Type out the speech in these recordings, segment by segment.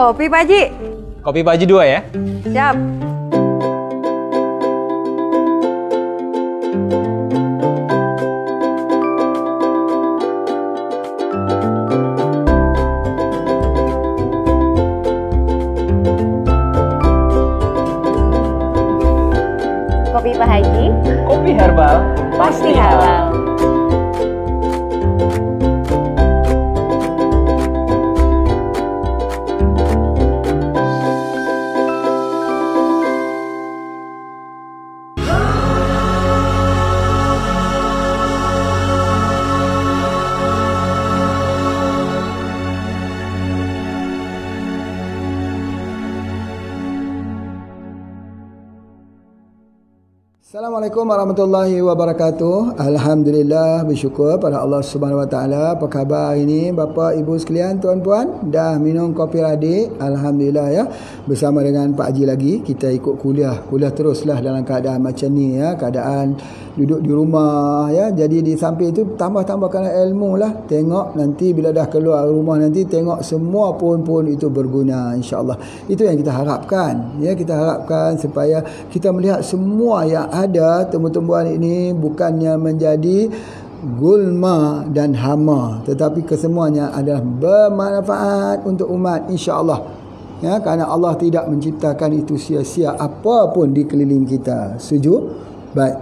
Kopi Pak Haji. Kopi Pak Haji 2 ya? Siap. Kopi Pak Haji. Kopi herbal Pasti halal. Assalamualaikum warahmatullahi wabarakatuh. Alhamdulillah, bersyukur pada Allah Subhanahu wa taala. Apa khabar hari ini Bapa Ibu sekalian, tuan-puan? Dah minum kopi radik? Alhamdulillah ya. Bersama dengan Pak Haji lagi, kita ikut kuliah teruslah dalam keadaan macam ni ya, keadaan duduk di rumah ya. Jadi di samping itu tambahkan ilmu lah. Tengok nanti bila dah keluar rumah nanti tengok semua pohon-pohon itu berguna, insya-Allah. Itu yang kita harapkan ya, kita harapkan supaya kita melihat semua yang ada tumbuh-tumbuhan ini bukannya menjadi gulma dan hama, tetapi kesemuanya adalah bermanfaat untuk umat, insya-Allah. Ya, kerana Allah tidak menciptakan itu sia-sia apapun di keliling kita. Setuju? Baik.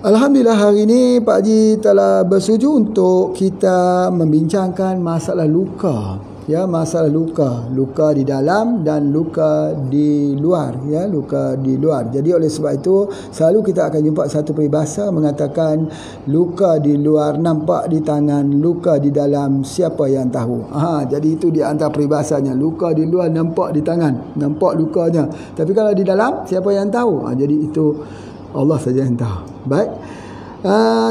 Alhamdulillah hari ini Pak Haji telah bersetuju untuk kita membincangkan masalah luka. Ya, masalah luka di dalam dan luka di luar ya, luka di luar. Jadi oleh sebab itu selalu kita akan jumpa satu peribahasa mengatakan luka di luar nampak di tangan, luka di dalam siapa yang tahu. Jadi itu di antara peribahasanya, luka di luar nampak di tangan, nampak lukanya. Tapi kalau di dalam siapa yang tahu? Jadi itu Allah saja yang tahu. Baik.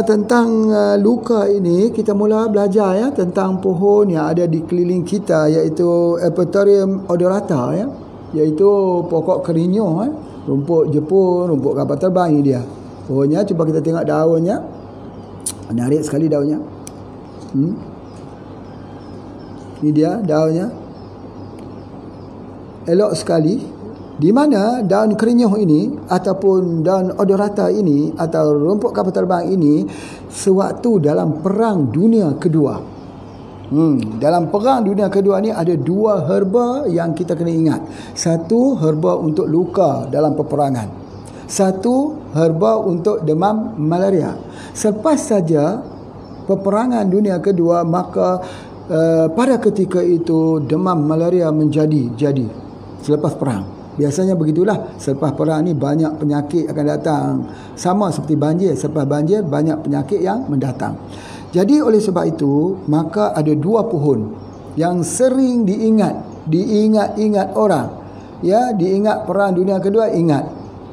Tentang luka ini kita mula belajar ya, tentang pohon yang ada di keliling kita, iaitu Eupatorium odorata ya, iaitu pokok kerinyo rumput Jepun, rumput kapal terbang. Ini dia pohonnya. Cuba kita tengok daunnya, menarik sekali daunnya. Ini dia daunnya, elok sekali. Di mana daun kerinyo ini ataupun daun odorata ini atau rumput kapal terbang ini sewaktu dalam Perang Dunia Kedua. Dalam Perang Dunia Kedua ni ada dua herba yang kita kena ingat. Satu herba untuk luka dalam peperangan. Satu herba untuk demam malaria. Selepas saja peperangan Dunia Kedua, maka pada ketika itu demam malaria menjadi selepas perang. Biasanya begitulah, selepas perang ni banyak penyakit akan datang. Sama seperti banjir, selepas banjir banyak penyakit yang mendatang. Jadi oleh sebab itu, maka ada dua pohon yang sering diingat orang. Ya, diingat Perang Dunia Kedua, ingat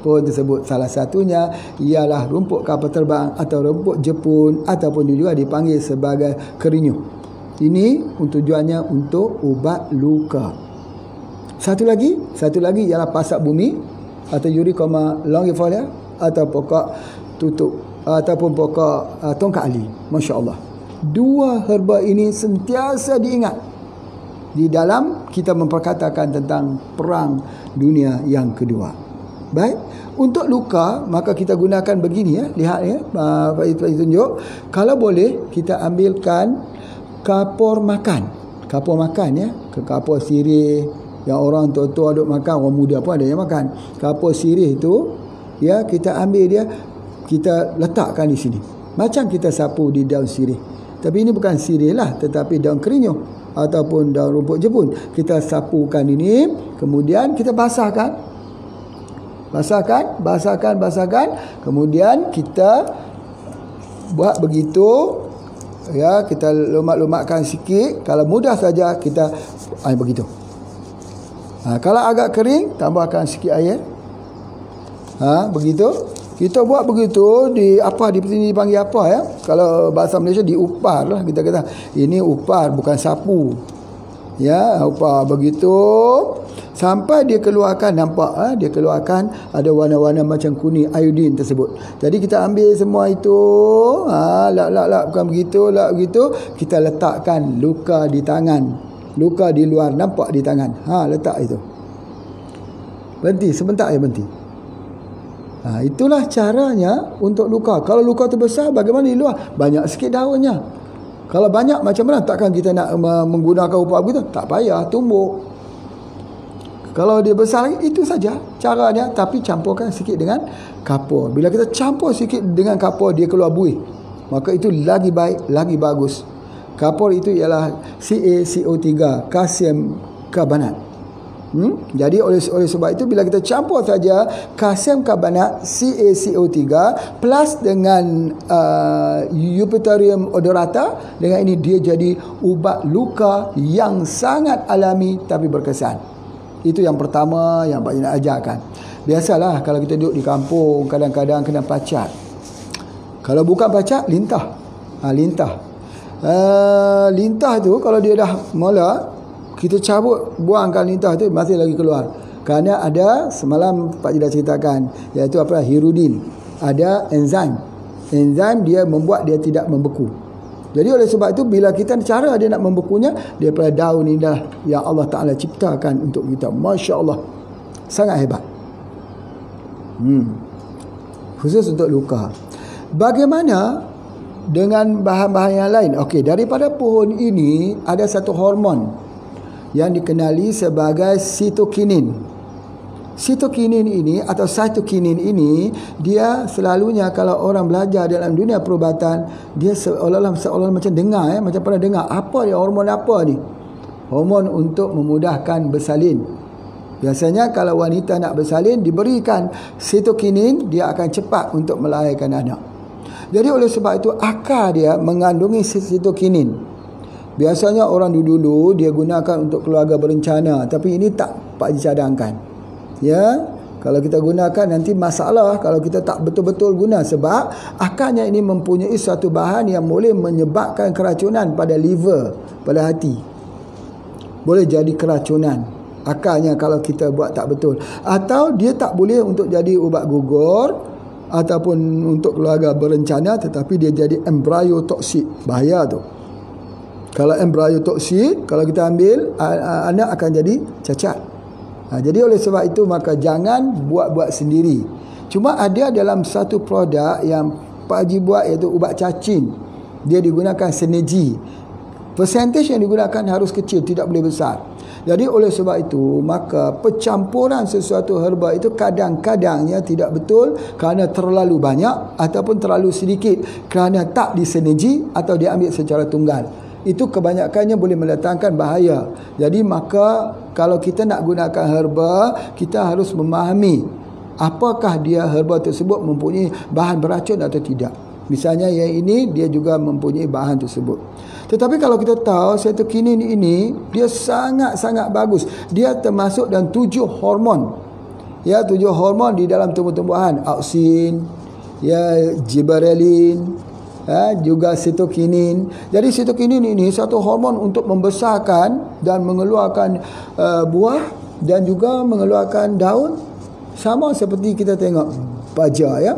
pohon tersebut. Salah satunya ialah rumput kapal terbang atau rumput Jepun ataupun juga dipanggil sebagai kerinyo. Ini tujuannya untuk ubat luka. Satu lagi ialah pasak bumi atau Eurycoma longifolia atau pokok tutup ataupun pokok tongkat ali. Masya-Allah. Dua herba ini sentiasa diingat di dalam kita memperkatakan tentang Perang Dunia yang Kedua. Baik, untuk luka maka kita gunakan begini ya. Lihat ya, Pak Itu tunjuk. Kalau boleh kita ambilkan kapur makan ya, kapur sirih yang orang tua-tua duk makan, orang muda pun ada yang makan. Kapur sirih itu ya, kita ambil dia, kita letakkan di sini. Macam kita sapu di daun sirih. Tapi ini bukan sirih lah, tetapi daun kerinyo ataupun daun rumput Jepun. Kita sapukan ini, kemudian kita basahkan. Kemudian kita buat begitu ya, kita lumat-lumatkan sikit. Kalau mudah saja kita begitu. Kalau agak kering, tambahkan sikit air. Begitu. Kita buat begitu di sini dipanggil apa ya? Kalau bahasa Malaysia diupar lah, kita kata. Ini upar, bukan sapu. Ya, upar begitu sampai dia keluarkan, nampak dia keluarkan ada warna-warna macam kuning iodin tersebut. Jadi kita ambil semua itu, bukan begitu, kita letakkan luka di tangan. Luka di luar nampak di tangan. Letak itu. Berhenti, sebentar berhenti. Itulah caranya untuk luka. Kalau luka tu besar, bagaimana di luar? Banyak sikit daunnya. Kalau banyak, macam mana? Takkan kita nak menggunakan upah begitu? Tak payah, tumbuk. Kalau dia besar lagi, itu saja caranya. Tapi campurkan sikit dengan kapur. Bila kita campur sikit dengan kapur, dia keluar buih, maka itu lagi baik, lagi bagus. Kapur itu ialah CaCO3, kalsium karbonat. Jadi oleh sebab itu, bila kita campur saja kalsium karbonat CaCO3 plus dengan Euphorbia odorata, dengan ini dia jadi ubat luka yang sangat alami tapi berkesan. Itu yang pertama yang Pak Haji nak ajarkan. Biasalah kalau kita duduk di kampung, kadang-kadang kena pacat. Kalau bukan pacat, lintah. Lintah. Lintah tu kalau dia dah mula, kita cabut, buangkan lintah tu, masih lagi keluar. Kerana ada, semalam Pak Haji dah ceritakan, iaitu apa? Hirudin. Ada enzim. Enzim dia membuat dia tidak membeku. Jadi oleh sebab itu, bila kita cara dia nak membekunya, daripada daun ini dah yang Allah Ta'ala ciptakan untuk kita. Masya Allah, sangat hebat. Khusus untuk luka. Bagaimana dengan bahan-bahan yang lain? Okey, daripada pohon ini ada satu hormon yang dikenali sebagai sitokinin. Sitokinin ini atau cytokinin ini, dia selalunya kalau orang belajar dalam dunia perubatan, dia seolah-olah macam dengar, macam pernah dengar, apa dia, hormon apa ni? Hormon untuk memudahkan bersalin. Biasanya kalau wanita nak bersalin, diberikan sitokinin, dia akan cepat untuk melahirkan anak. Jadi oleh sebab itu, akar dia mengandungi sitokinin. Biasanya orang dulu dia gunakan untuk keluarga berencana, tapi ini tak Pak Haji cadangkan. Ya, kalau kita gunakan nanti masalah kalau kita tak betul-betul guna, sebab akarnya ini mempunyai satu bahan yang boleh menyebabkan keracunan pada liver, pada hati. Boleh jadi keracunan akarnya kalau kita buat tak betul. Atau dia tak boleh untuk jadi ubat gugur ataupun untuk keluarga berencana, tetapi dia jadi embryotoksik. Bahaya tu. Kalau embryotoksik, kalau kita ambil, anak akan jadi cacat. Jadi oleh sebab itu, maka jangan buat-buat sendiri. Cuma ada dalam satu produk yang Pak Haji buat, iaitu ubat cacing. Dia digunakan sinergi. Persentage yang digunakan harus kecil, tidak boleh besar. Jadi oleh sebab itu, maka pencampuran sesuatu herba itu kadang-kadangnya tidak betul kerana terlalu banyak ataupun terlalu sedikit kerana tak disinergi atau diambil secara tunggal. Itu kebanyakannya boleh mendatangkan bahaya. Jadi maka kalau kita nak gunakan herba, kita harus memahami apakah dia herba tersebut mempunyai bahan beracun atau tidak. Misalnya yang ini, dia juga mempunyai bahan tersebut. Tetapi kalau kita tahu sitokinin ini, dia sangat-sangat bagus. Dia termasuk dalam 7 hormon. Ya, 7 hormon di dalam tumbuh-tumbuhan. Auksin, ya, gibberellin, juga sitokinin. Jadi sitokinin ini satu hormon untuk membesarkan dan mengeluarkan buah dan juga mengeluarkan daun, sama seperti kita tengok baja, ya.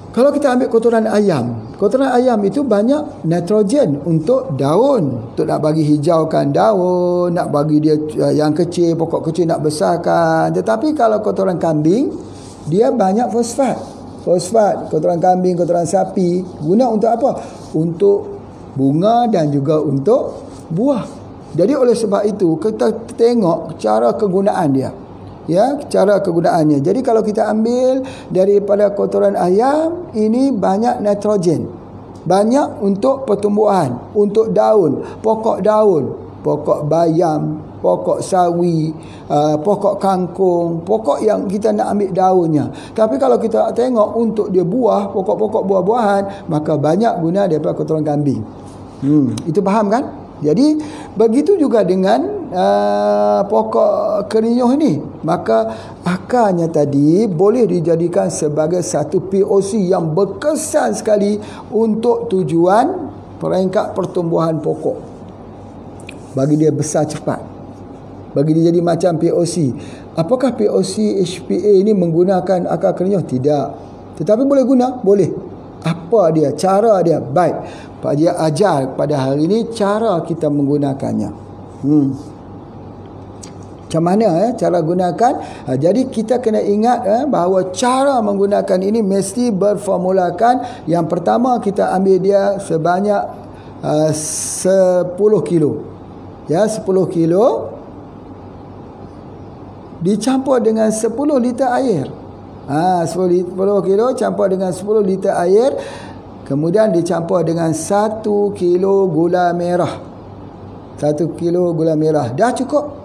Kalau kita ambil kotoran ayam itu banyak nitrogen untuk daun, untuk nak bagi hijaukan daun, nak bagi dia yang kecil, pokok kecil nak besarkan. Tetapi kalau kotoran kambing, dia banyak fosfat. Kotoran kambing, kotoran sapi, guna untuk apa? Untuk bunga dan juga untuk buah. Jadi oleh sebab itu, kita tengok cara kegunaan dia. Ya, cara kegunaannya. Jadi kalau kita ambil daripada kotoran ayam, ini banyak nitrogen. Banyak untuk pertumbuhan, untuk daun, pokok bayam, pokok sawi, pokok kangkung, pokok yang kita nak ambil daunnya. Tapi kalau kita tengok untuk dia buah, pokok-pokok buah-buahan, maka banyak guna daripada kotoran kambing. Itu faham kan? Jadi begitu juga dengan pokok kerinyuh ni, maka akarnya tadi boleh dijadikan sebagai satu POC yang berkesan sekali untuk tujuan peringkat pertumbuhan pokok, bagi dia besar cepat, bagi dia jadi macam POC. Apakah POC HPA ini menggunakan akar kerinyuh? Tidak. Tetapi boleh guna? Boleh. Apa dia? Cara dia? Baik, Pak Haji ajar pada hari ini cara kita menggunakannya. Macam mana cara gunakan? Jadi kita kena ingat bahawa cara menggunakan ini mesti berformulakan. Yang pertama kita ambil dia sebanyak 10 kilo. Ya, 10 kilo dicampur dengan 10 liter air. 10 kilo campur dengan 10 liter air. Kemudian dicampur dengan 1 kilo gula merah. 1 kilo gula merah. Dah cukup?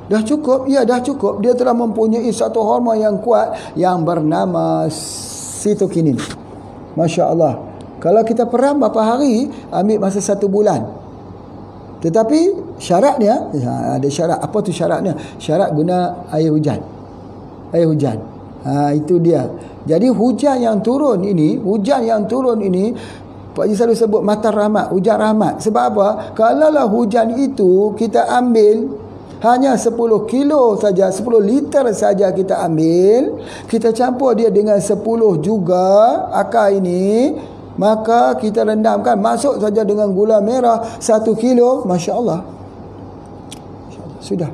Dah cukup? Ya, dah cukup. Dia telah mempunyai satu hormon yang kuat yang bernama sitokinin. Masya Allah. Kalau kita peram berapa hari, ambil masa 1 bulan. Tetapi syaratnya, ada syarat. Apa tu syaratnya? Syarat guna air hujan. Air hujan. Itu dia. Jadi hujan yang turun ini, Pak Haji selalu sebut matar rahmat, hujan rahmat. Sebab apa? Kalaulah hujan itu kita ambil hanya 10 kilo saja, 10 liter saja kita ambil, kita campur dia dengan 10 juga akar ini, maka kita rendamkan, masuk saja dengan gula merah 1 kilo, Masya Allah, sudah.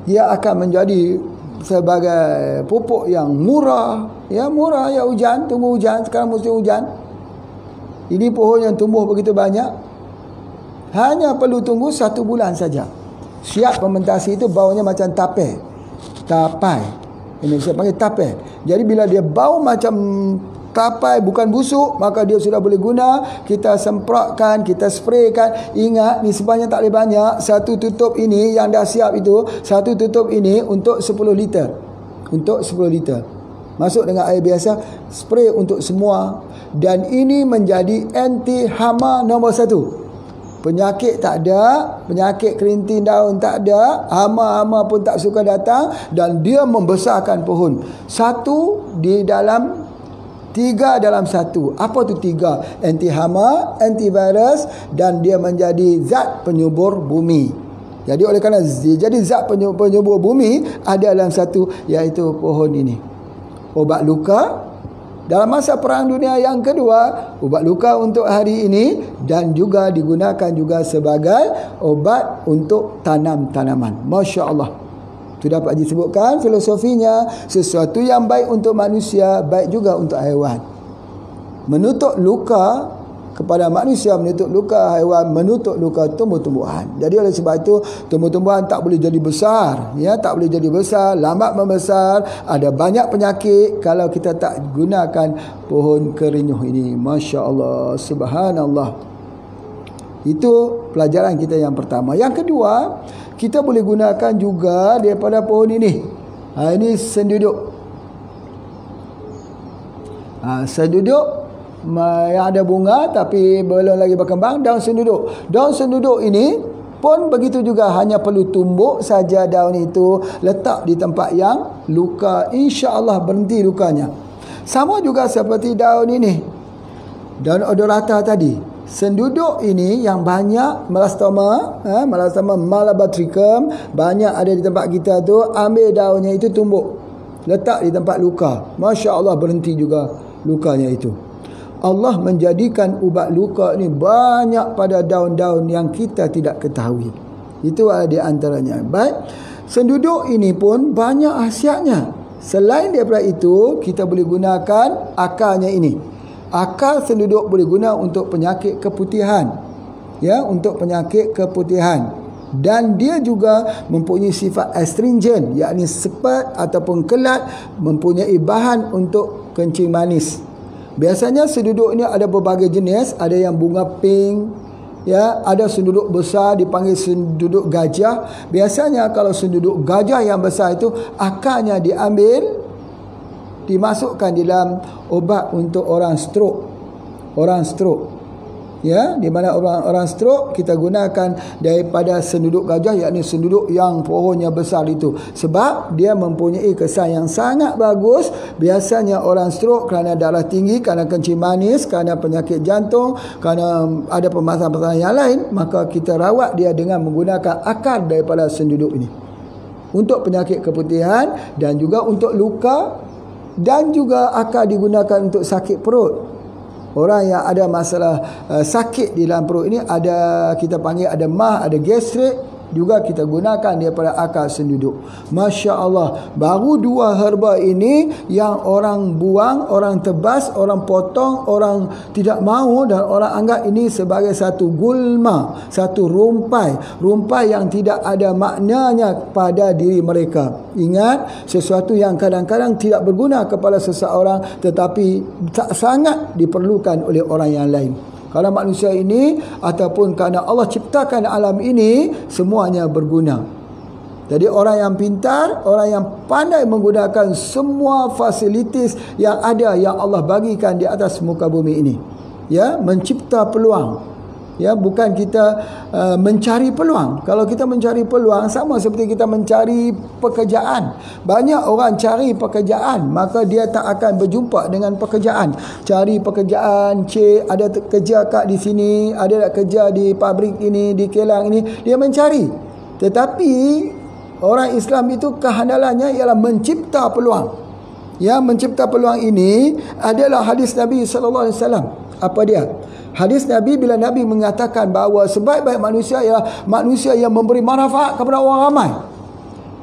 Ia akan menjadi sebagai pupuk yang murah. Ya, murah, ya, hujan, tunggu hujan, sekarang musim hujan. Ini pohon yang tumbuh begitu banyak, hanya perlu tunggu 1 bulan saja. Siap fermentasi itu baunya macam tapai. Indonesia panggil tapai. Jadi bila dia bau macam tapai, bukan busuk, maka dia sudah boleh guna. Kita semprotkan, kita spraykan. Ingat, ni sebanyak tak boleh banyak. Satu tutup ini yang dah siap itu, satu tutup ini untuk 10 liter. Untuk 10 liter. Masuk dengan air biasa, spray untuk semua. Dan ini menjadi anti hama nombor 1. Penyakit tak ada, penyakit kerinting daun tak ada, hama-hama pun tak suka datang, dan dia membesarkan pohon. 1 di dalam 3 dalam 1. Apa tu 3? Anti hama, antivirus, dan dia menjadi zat penyubur bumi. Jadi oleh kerana jadi zat penyubur bumi ada dalam 1, iaitu pohon ini. Obat luka dalam masa Perang Dunia yang kedua, ubat luka untuk hari ini, dan juga digunakan juga sebagai obat untuk tanam-tanaman. Masya Allah. Itu dapat disebutkan filosofinya, sesuatu yang baik untuk manusia, baik juga untuk haiwan. Menutup luka kepada manusia, menutup luka haiwan, menutup luka tumbuh-tumbuhan. Jadi oleh sebab itu tumbuh-tumbuhan tak boleh jadi besar, ya, tak boleh jadi besar, lambat membesar, ada banyak penyakit kalau kita tak gunakan pohon kerinyuh ini. Masya Allah, subhanallah. Itu pelajaran kita yang pertama. Yang kedua, kita boleh gunakan juga daripada pohon ini. Ini senduduk. Senduduk yang ada bunga tapi belum lagi berkembang, daun senduduk. Daun senduduk ini pun begitu juga, hanya perlu tumbuk saja daun itu, letak di tempat yang luka, insya-Allah berhenti lukanya. Sama juga seperti daun ini, daun odorata tadi. Senduduk ini yang banyak melastoma, melastoma malabatricum, banyak ada di tempat kita tu, ambil daunnya itu tumbuk, letak di tempat luka, masya-Allah berhenti juga lukanya itu. Allah menjadikan ubat luka ni banyak pada daun-daun yang kita tidak ketahui. Itu ada di antaranya. Baik, senduduk ini pun banyak khasiatnya. Selain daripada itu, kita boleh gunakan akarnya ini. Akar senduduk boleh guna untuk penyakit keputihan. Ya, untuk penyakit keputihan. Dan dia juga mempunyai sifat astringent, yakni sepet ataupun kelat, mempunyai bahan untuk kencing manis. Biasanya senduduk ini ada berbagai jenis, ada yang bunga pink, ya, ada senduduk besar dipanggil senduduk gajah. Biasanya kalau senduduk gajah yang besar itu, akarnya diambil, dimasukkan dalam obat untuk orang stroke. Orang stroke, ya, di mana orang stroke kita gunakan daripada senduduk gajah, yakni senduduk yang pohonnya besar itu, sebab dia mempunyai kesan yang sangat bagus. Biasanya orang stroke kerana darah tinggi, kerana kencing manis, kerana penyakit jantung, kerana ada permasalahan yang lain, maka kita rawat dia dengan menggunakan akar daripada senduduk ini untuk penyakit keputihan dan juga untuk luka, dan juga akar digunakan untuk sakit perut. Orang yang ada masalah sakit di dalam perut ini, ada kita panggil ada mah, ada gastrik, juga kita gunakan daripada akar senduduk. Masya Allah, baru 2 herba ini yang orang buang, orang tebas, orang potong, orang tidak mahu, dan orang anggap ini sebagai satu gulma, satu rumpai yang tidak ada maknanya pada diri mereka. Ingat, sesuatu yang kadang-kadang tidak berguna kepada seseorang tetapi tak sangat diperlukan oleh orang yang lain. Kalau manusia ini ataupun kerana Allah ciptakan alam ini, semuanya berguna. Jadi orang yang pintar, orang yang pandai menggunakan semua fasilitis yang ada, yang Allah bagikan di atas muka bumi ini, ya, mencipta peluang. Ya, bukan kita mencari peluang. Kalau kita mencari peluang, sama seperti kita mencari pekerjaan. Banyak orang cari pekerjaan, maka dia tak akan berjumpa dengan pekerjaan. Cari pekerjaan, ada kerja kat di sini, ada kerja di pabrik ini, di kilang ini, dia mencari. Tetapi orang Islam itu kehandalannya ialah mencipta peluang. Ya, mencipta peluang ini adalah hadis Nabi sallallahu alaihi wasallam. Apa dia? Hadis Nabi, bila Nabi mengatakan bahawa sebaik-baik manusia ialah manusia yang memberi manfaat kepada orang ramai.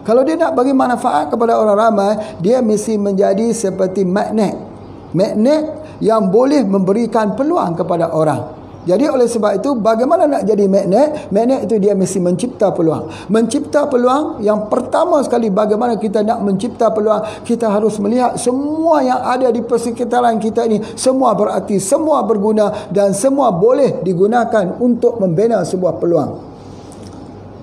Kalau dia nak bagi manfaat kepada orang ramai, dia mesti menjadi seperti magnet yang boleh memberikan peluang kepada orang. Jadi oleh sebab itu, bagaimana nak jadi magnet? Magnet itu dia mesti mencipta peluang. Mencipta peluang, yang pertama sekali bagaimana kita nak mencipta peluang, kita harus melihat semua yang ada di persekitaran kita ini, semua berarti, semua berguna, dan semua boleh digunakan untuk membina sebuah peluang.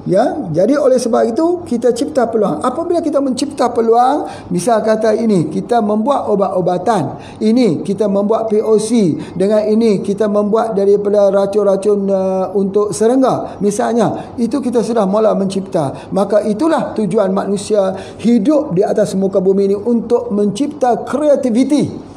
Ya, jadi oleh sebab itu kita cipta peluang. Apabila kita mencipta peluang, misal kata ini kita membuat obat-obatan, ini kita membuat POC, dengan ini kita membuat daripada racun-racun untuk serangga misalnya, itu kita sudah mula mencipta. Maka itulah tujuan manusia hidup di atas muka bumi ini, untuk mencipta kreativiti,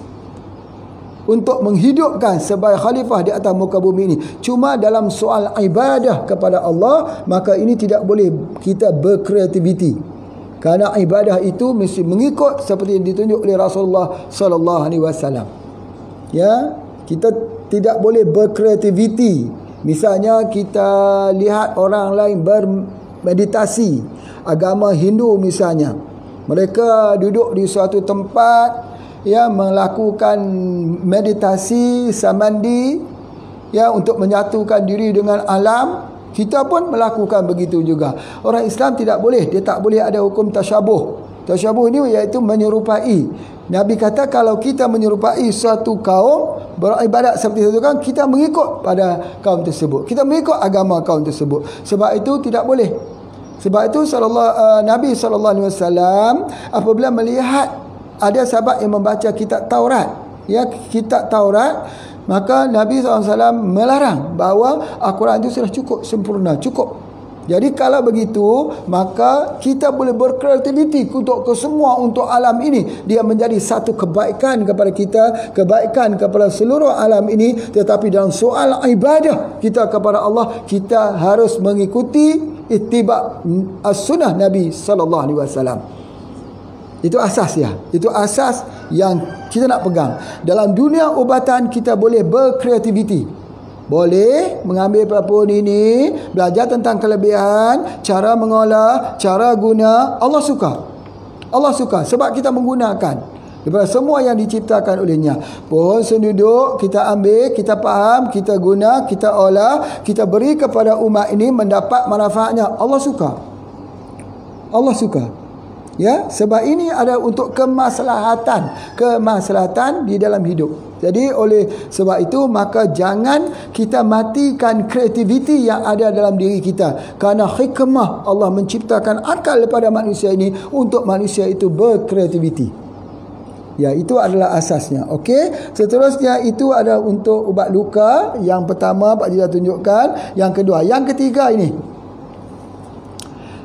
untuk menghidupkan sebagai khalifah di atas muka bumi ini. Cuma dalam soal ibadah kepada Allah, maka ini tidak boleh kita berkreativiti. Kerana ibadah itu mesti mengikut seperti yang ditunjuk oleh Rasulullah sallallahu alaihi wasallam. Ya, kita tidak boleh berkreativiti. Misalnya kita lihat orang lain bermeditasi, agama Hindu misalnya. Mereka duduk di suatu tempat, ya, melakukan meditasi samandi, ya, untuk menyatukan diri dengan alam. Kita pun melakukan begitu juga. Orang Islam tidak boleh, dia tak boleh ada hukum tasyabuh. Tasyabuh ini iaitu menyerupai. Nabi kata kalau kita menyerupai suatu kaum beribadat seperti itu kan, kita mengikut pada kaum tersebut, kita mengikut agama kaum tersebut. Sebab itu tidak boleh. Sebab itu Nabi SAW apabila melihat ada sahabat yang membaca kitab Taurat, ya, kitab Taurat, maka Nabi SAW melarang bahawa Al-Quran itu sudah cukup sempurna, cukup. Jadi kalau begitu, maka kita boleh berkreativiti untuk semua, untuk alam ini. Dia menjadi satu kebaikan kepada kita, kebaikan kepada seluruh alam ini. Tetapi dalam soal ibadah kita kepada Allah, kita harus mengikuti ittiba' as-sunnah Nabi SAW. Itu asas, ya. Itu asas yang kita nak pegang. Dalam dunia ubatan kita boleh berkreativiti. Boleh mengambil apapun ini, belajar tentang kelebihan, cara mengolah, cara guna. Allah suka. Allah suka sebab kita menggunakan daripada semua yang diciptakan olehnya. Pohon senduduk kita ambil, kita faham, kita guna, kita olah, kita beri kepada umat ini mendapat manfaatnya. Allah suka. Allah suka. Ya, sebab ini ada untuk kemaslahatan di dalam hidup. Jadi oleh sebab itu, maka jangan kita matikan kreativiti yang ada dalam diri kita. Kerana hikmah Allah menciptakan akal pada manusia ini untuk manusia itu berkreativiti. Ya, itu adalah asasnya. Okey. Seterusnya itu ada untuk ubat luka. Yang pertama Pak Haji dah tunjukkan. Yang kedua, yang ketiga ini.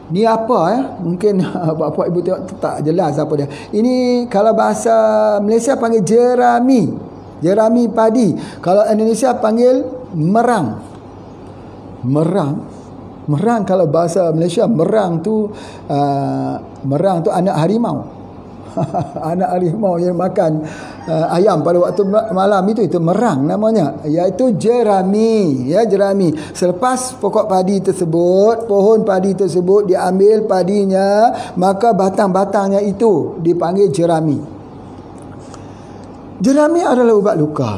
Ni apa, ya? Mungkin bapak ibu tengok tak jelas apa dia. Ini kalau bahasa Malaysia panggil jerami. Jerami padi. Kalau Indonesia panggil merang. Merang kalau bahasa Malaysia, merang tu anak harimau. Anak harimau yang makan ayam pada waktu malam itu merang namanya, iaitu jerami. Ya, jerami. Selepas pokok padi tersebut, pohon padi tersebut diambil padinya, maka batang-batangnya itu dipanggil jerami. Jerami adalah ubat luka.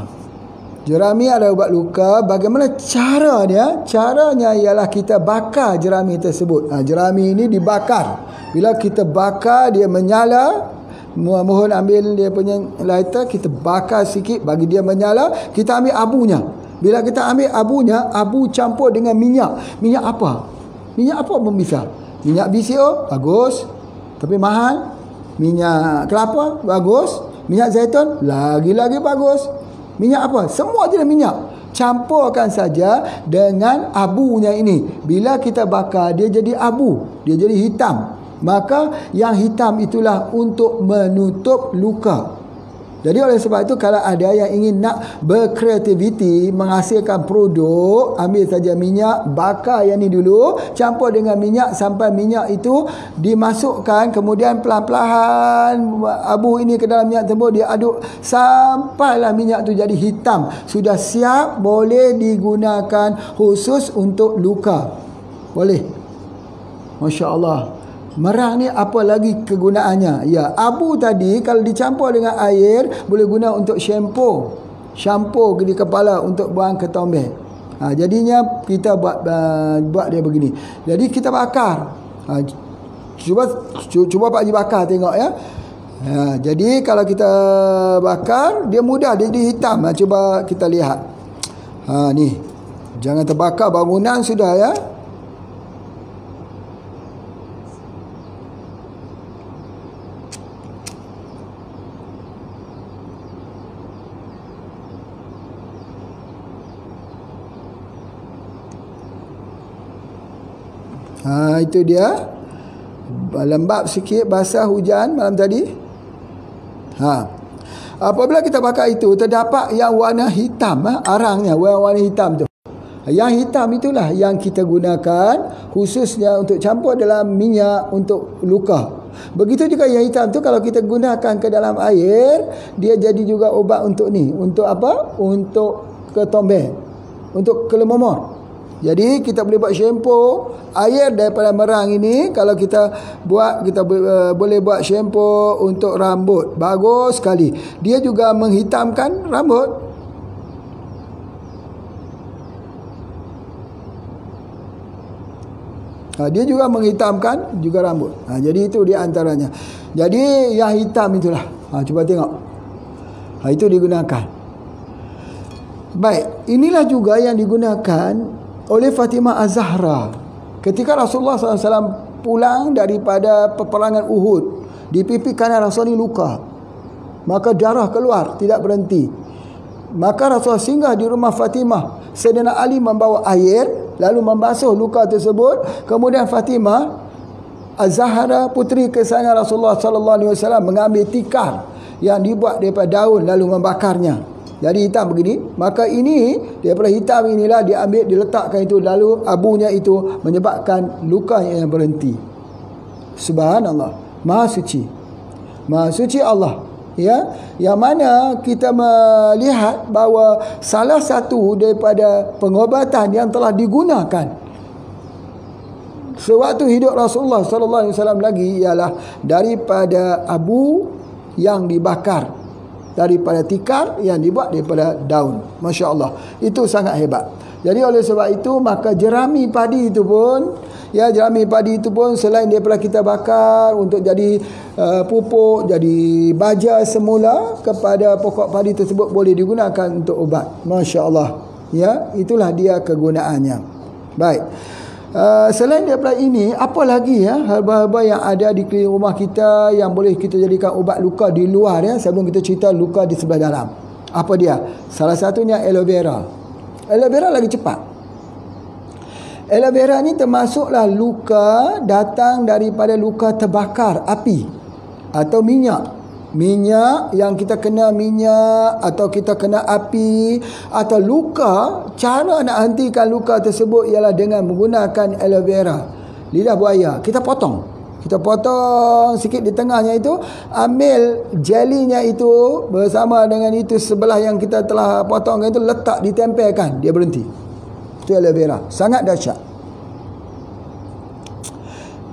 Jerami adalah ubat luka. Bagaimana caranya? Caranya ialah kita bakar jerami tersebut. Jerami ini dibakar. Bila kita bakar, dia menyala. Mohon ambil dia punya lighter, kita bakar sikit bagi dia menyala. Kita ambil abunya. Bila kita ambil abunya, abu campur dengan minyak. Minyak apa? Minyak apa pun bisa. Minyak BCO, bagus. Tapi mahal. Minyak kelapa, bagus. Minyak zaitun, lagi-lagi bagus. Minyak apa? Semua jenis minyak. Campurkan saja dengan abunya ini. Bila kita bakar, dia jadi abu. Dia jadi hitam. Maka yang hitam itulah untuk menutup luka. Jadi oleh sebab itu, kalau ada yang ingin nak berkreativiti, menghasilkan produk, ambil saja minyak, bakar yang ni dulu, campur dengan minyak sampai minyak itu dimasukkan, kemudian pelan-pelan abu ini ke dalam minyak tersebut, dia aduk sampailah minyak tu jadi hitam. Sudah siap, boleh digunakan khusus untuk luka. Boleh. Masya Allah. Merang ni apa lagi kegunaannya? Ya, abu tadi kalau dicampur dengan air boleh guna untuk shampoo. Shampoo di kepala untuk buang ketombe. Jadinya kita buat dia begini. Jadi kita bakar. Cuba Pak Haji bakar tengok ya. Jadi kalau kita bakar, dia mudah, dia jadi hitam. Cuba kita lihat. Ni. Jangan terbakar bangunan sudah ya. Itu dia. Lembab sikit, basah hujan malam tadi. Apabila kita bakar itu, terdapat yang warna hitam, arangnya warna hitam tu. Yang hitam itulah yang kita gunakan khususnya untuk campur dalam minyak untuk luka. Begitu juga yang hitam tu kalau kita gunakan ke dalam air, dia jadi juga ubat untuk ni. Untuk apa? Untuk ketombe, untuk kelemomor. Jadi kita boleh buat shampoo air daripada merang ini. Kalau kita buat, kita boleh buat shampoo untuk rambut. Bagus sekali. Dia juga menghitamkan rambut. Dia juga menghitamkan juga rambut. Jadi itu dia antaranya. Jadi yang hitam itulah. Cuba tengok. Itu digunakan. Baik, inilah juga yang digunakan oleh Fatimah Az-Zahra ketika Rasulullah SAW pulang daripada peperangan Uhud. Di pipi kanan Rasul ni luka, maka darah keluar tidak berhenti. Maka Rasul singgah di rumah Fatimah. Sayyidina Ali membawa air lalu membasuh luka tersebut. Kemudian Fatimah Az-Zahra, puteri kesayangan Rasulullah SAW, mengambil tikar yang dibuat daripada daun lalu membakarnya. Jadi hitam begini. Maka ini daripada hitam inilah diambil, diletakkan itu, lalu abunya itu menyebabkan luka yang berhenti. Subhanallah. Maha suci. Maha suci Allah. Ya, yang mana kita melihat bahawa salah satu daripada pengobatan yang telah digunakan sewaktu hidup Rasulullah sallallahu alaihi wasallam lagi ialah daripada abu yang dibakar, daripada tikar yang dibuat daripada daun. Masya Allah. Itu sangat hebat. Jadi oleh sebab itu, maka jerami padi itu pun, ya, jerami padi itu pun selain daripada kita bakar untuk jadi pupuk, jadi baja semula kepada pokok padi tersebut, boleh digunakan untuk ubat. Masya Allah. Ya, itulah dia kegunaannya. Baik. Selain daripada ini, apa lagi ya herba-herba yang ada di keliling rumah kita yang boleh kita jadikan ubat luka di luar ya, sebelum kita cerita luka di sebelah dalam. Apa dia? Salah satunya aloe vera. Aloe vera lagi cepat. Aloe vera ni termasuklah luka datang daripada luka terbakar api atau minyak. Minyak yang kita kena minyak atau kita kena api atau luka, cara nak hentikan luka tersebut ialah dengan menggunakan aloe vera. Lidah buaya kita potong. Kita potong sikit di tengahnya itu, ambil jelinya itu bersama dengan itu sebelah yang kita telah potongkan itu, letak ditempelkan, dia berhenti. Itu aloe vera, sangat dahsyat.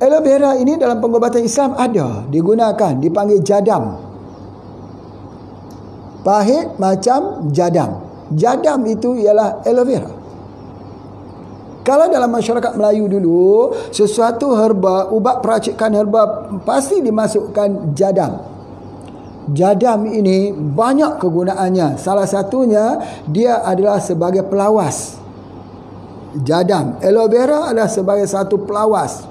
Aloe vera ini dalam pengobatan Islam ada, digunakan, dipanggil jadam. Pahit macam jadam. Jadam itu ialah aloe vera. Kalau dalam masyarakat Melayu dulu, sesuatu herba, ubat peracikan herba pasti dimasukkan jadam. Jadam ini banyak kegunaannya. Salah satunya dia adalah sebagai pelawas. Jadam, aloe vera adalah sebagai satu pelawas.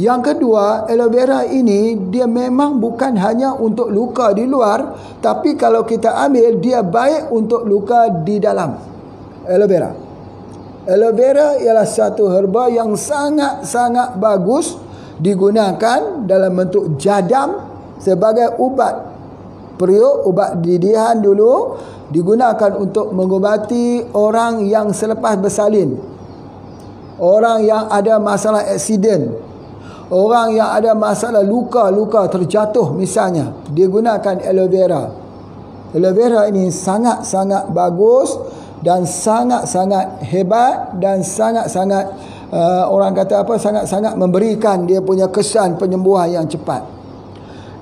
Yang kedua, aloe vera ini dia memang bukan hanya untuk luka di luar, tapi kalau kita ambil dia baik untuk luka di dalam. Aloe vera. Aloe vera ialah satu herba yang sangat-sangat bagus digunakan dalam bentuk jadam sebagai ubat periuk, ubat didihan dulu, digunakan untuk mengubati orang yang selepas bersalin, orang yang ada masalah aksiden, orang yang ada masalah luka-luka terjatuh misalnya, dia gunakan aloe vera. Aloe vera ini sangat-sangat bagus dan sangat-sangat hebat dan sangat-sangat orang kata apa, sangat-sangat memberikan dia punya kesan penyembuhan yang cepat.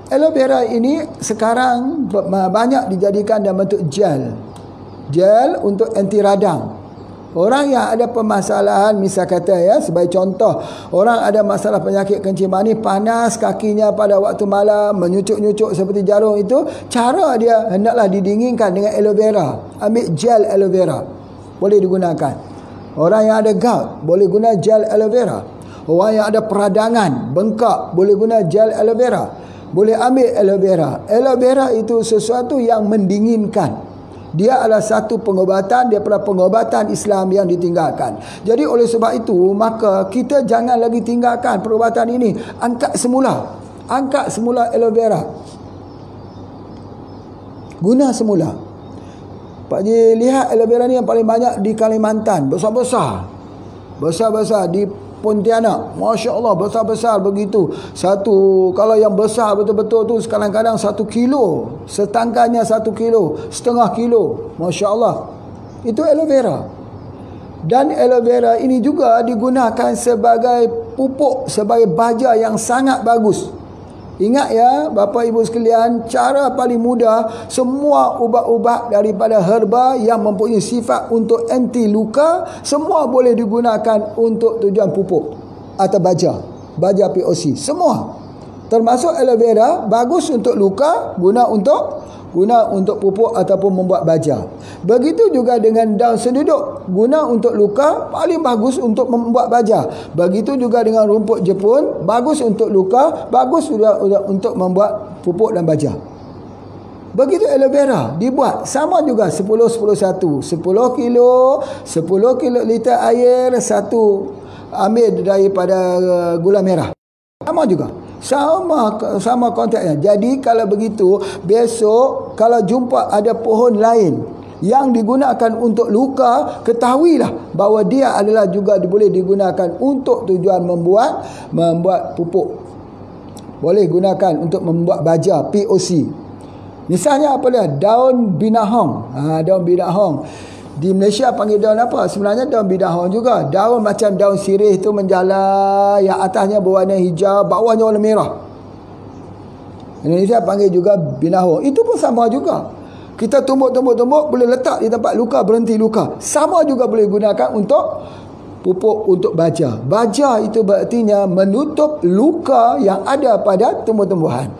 Aloe vera ini sekarang banyak dijadikan dalam bentuk gel. Gel untuk anti radang. Orang yang ada permasalahan, misal kata ya, sebagai contoh, orang ada masalah penyakit kencing manis, panas kakinya pada waktu malam, menyucuk-nyucuk seperti jarum itu, cara dia hendaklah didinginkan dengan aloe vera. Ambil gel aloe vera, boleh digunakan. Orang yang ada gout, boleh guna gel aloe vera. Orang yang ada peradangan, bengkak, boleh guna gel aloe vera. Boleh ambil aloe vera. Aloe vera itu sesuatu yang mendinginkan. Dia adalah satu pengobatan daripada pengobatan Islam yang ditinggalkan. Jadi oleh sebab itu, maka kita jangan lagi tinggalkan perubatan ini. Angkat semula. Angkat semula aloe vera. Guna semula. Pak Ji, lihat aloe vera ni yang paling banyak di Kalimantan. Besar-besar. Besar-besar di Pontianak. Masya Allah, besar-besar begitu. Satu, kalau yang besar betul-betul tu kadang-kadang 1 kilo. Setangkannya 1 kilo, setengah kilo. Masya Allah. Itu aloe vera. Dan aloe vera ini juga digunakan sebagai pupuk, sebagai baja yang sangat bagus. Ingat ya, Bapak Ibu sekalian, cara paling mudah, semua ubat-ubat daripada herba yang mempunyai sifat untuk anti luka, semua boleh digunakan untuk tujuan pupuk atau baja POC, semua. Termasuk aloe vera, bagus untuk luka, guna untuk pupuk ataupun membuat baja. Begitu juga dengan daun seduduk, guna untuk luka, paling bagus untuk membuat baja. Begitu juga dengan rumput Jepun, bagus untuk luka, bagus juga untuk membuat pupuk dan baja. Begitu aloe vera dibuat, sama juga 10-10-1, 10 kilo, 10 kilo liter air, satu ambil daripada gula merah. Sama juga. Sama kontaknya. Jadi kalau begitu, besok kalau jumpa ada pohon lain yang digunakan untuk luka, ketahuilah bahawa dia adalah juga boleh digunakan untuk tujuan membuat pupuk. Boleh gunakan untuk membuat baja POC. Misalnya apa dia? Daun binahong. Daun binahong. Di Malaysia panggil daun apa? Sebenarnya daun bidahong juga. Daun macam daun sirih tu menjala, yang atasnya berwarna hijau, bawahnya warna merah. Indonesia panggil juga binahong. Itu pun sama juga. Kita tumbuk-tumbuk boleh letak di tempat luka, berhenti luka. Sama juga boleh gunakan untuk pupuk untuk baja. Baja itu berartinya menutup luka yang ada pada tumbuh-tumbuhan.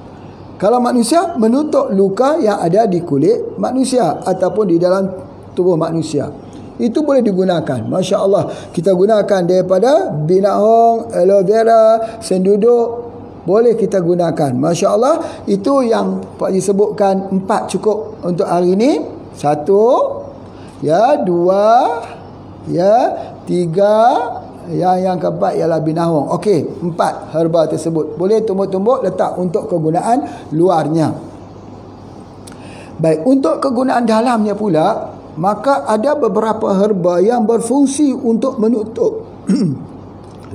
Kalau manusia, menutup luka yang ada di kulit manusia ataupun di dalam tubuh manusia. Itu boleh digunakan. Masya Allah. Kita gunakan daripada binahong, aloe vera, senduduk, boleh kita gunakan. Masya Allah. Itu yang Pak Ji sebutkan 4 cukup untuk hari ini. 1, 2, 3, yang keempat ialah binahong. Okey, 4 herba tersebut. Boleh tumbuk-tumbuk, letak untuk kegunaan luarnya. Baik, untuk kegunaan dalamnya pula, maka ada beberapa herba yang berfungsi untuk menutup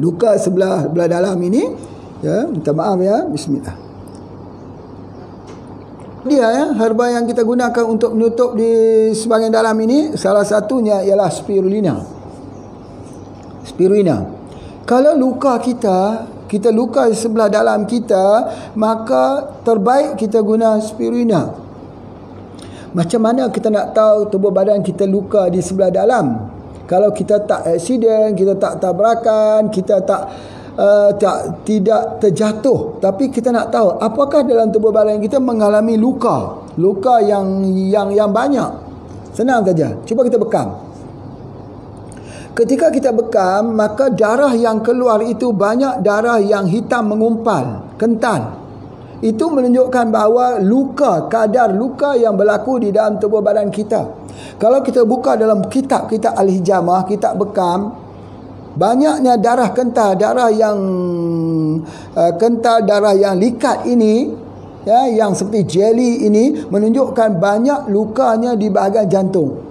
luka sebelah dalam ini, Ya, minta maaf ya. Bismillah. Dia ya, herba yang kita gunakan untuk menutup di sebahagian dalam ini, salah satunya ialah spirulina. Spirulina. Kalau luka kita luka di sebelah dalam kita, maka terbaik kita guna spirulina. Macam mana kita nak tahu tubuh badan kita luka di sebelah dalam? Kalau kita tak aksiden, kita tak tabrakan, kita tidak terjatuh, tapi kita nak tahu apakah dalam tubuh badan kita mengalami luka yang banyak. Senang saja, cuba kita bekam. Ketika kita bekam, maka darah yang keluar itu banyak darah yang hitam mengumpal, kental. Itu menunjukkan bahawa kadar luka yang berlaku di dalam tubuh badan kita. Kalau kita buka dalam kitab Al-Hijamah, kitab bekam, banyaknya darah kental, darah yang kental, darah yang likat ini, ya, yang seperti jeli ini, menunjukkan banyak lukanya di bahagian jantung.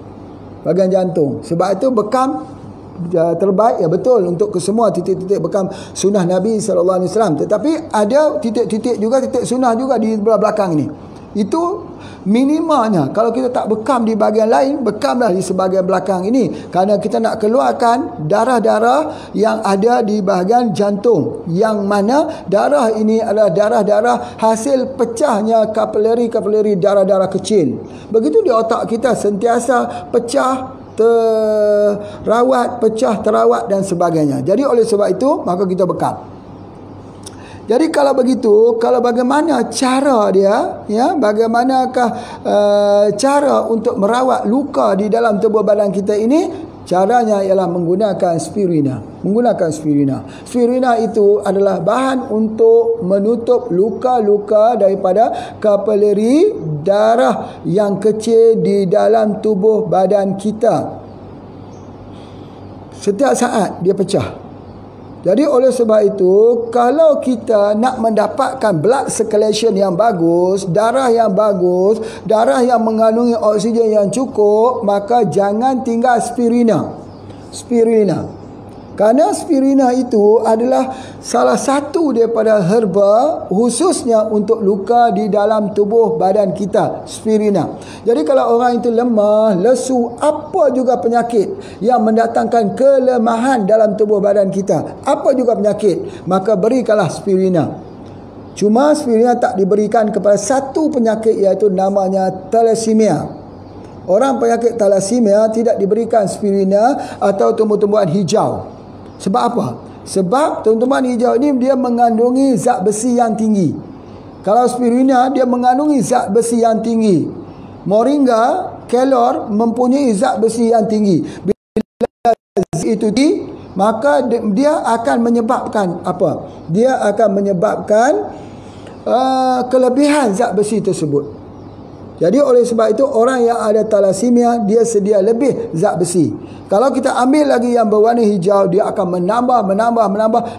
Bahagian jantung. Sebab itu bekam terbaik, ya betul, untuk kesemua titik-titik bekam sunnah Nabi SAW. Tetapi ada titik-titik juga, titik sunnah juga di belakang ini. Itu minimanya. Kalau kita tak bekam di bahagian lain, bekamlah di sebahagian belakang ini, kerana kita nak keluarkan darah-darah yang ada di bahagian jantung, yang mana darah ini adalah darah-darah hasil pecahnya kapilari darah-darah kecil. Begitu di otak kita sentiasa pecah, terawat dan sebagainya. Jadi oleh sebab itu, maka kita bekam. Jadi kalau begitu, kalau bagaimana cara dia, ya, bagaimanakah cara untuk merawat luka di dalam tubuh badan kita ini? Caranya ialah menggunakan spirulina. Spirulina itu adalah bahan untuk menutup luka-luka daripada kapilari darah yang kecil di dalam tubuh badan kita. Setiap saat dia pecah. Jadi oleh sebab itu, kalau kita nak mendapatkan blood circulation yang bagus, darah yang bagus, darah yang mengandungi oksigen yang cukup, maka jangan tinggal spirulina. Kerana spirulina itu adalah salah satu daripada herba khususnya untuk luka di dalam tubuh badan kita, spirulina. Jadi kalau orang itu lemah, lesu, apa juga penyakit yang mendatangkan kelemahan dalam tubuh badan kita, apa juga penyakit, maka berikanlah spirulina. Cuma spirulina tak diberikan kepada satu penyakit, iaitu namanya thalassemia. Orang penyakit thalassemia tidak diberikan spirulina atau tumbuh-tumbuhan hijau. Sebab apa? Sebab tumbuhan hijau ini dia mengandungi zat besi yang tinggi. Kalau spirulina dia mengandungi zat besi yang tinggi. Moringa, kelor mempunyai zat besi yang tinggi. Bila itu tinggi, maka dia akan menyebabkan apa? Dia akan menyebabkan kelebihan zat besi tersebut. Jadi oleh sebab itu, orang yang ada thalassemia, dia sedia lebih zat besi. Kalau kita ambil lagi yang berwarna hijau, dia akan menambah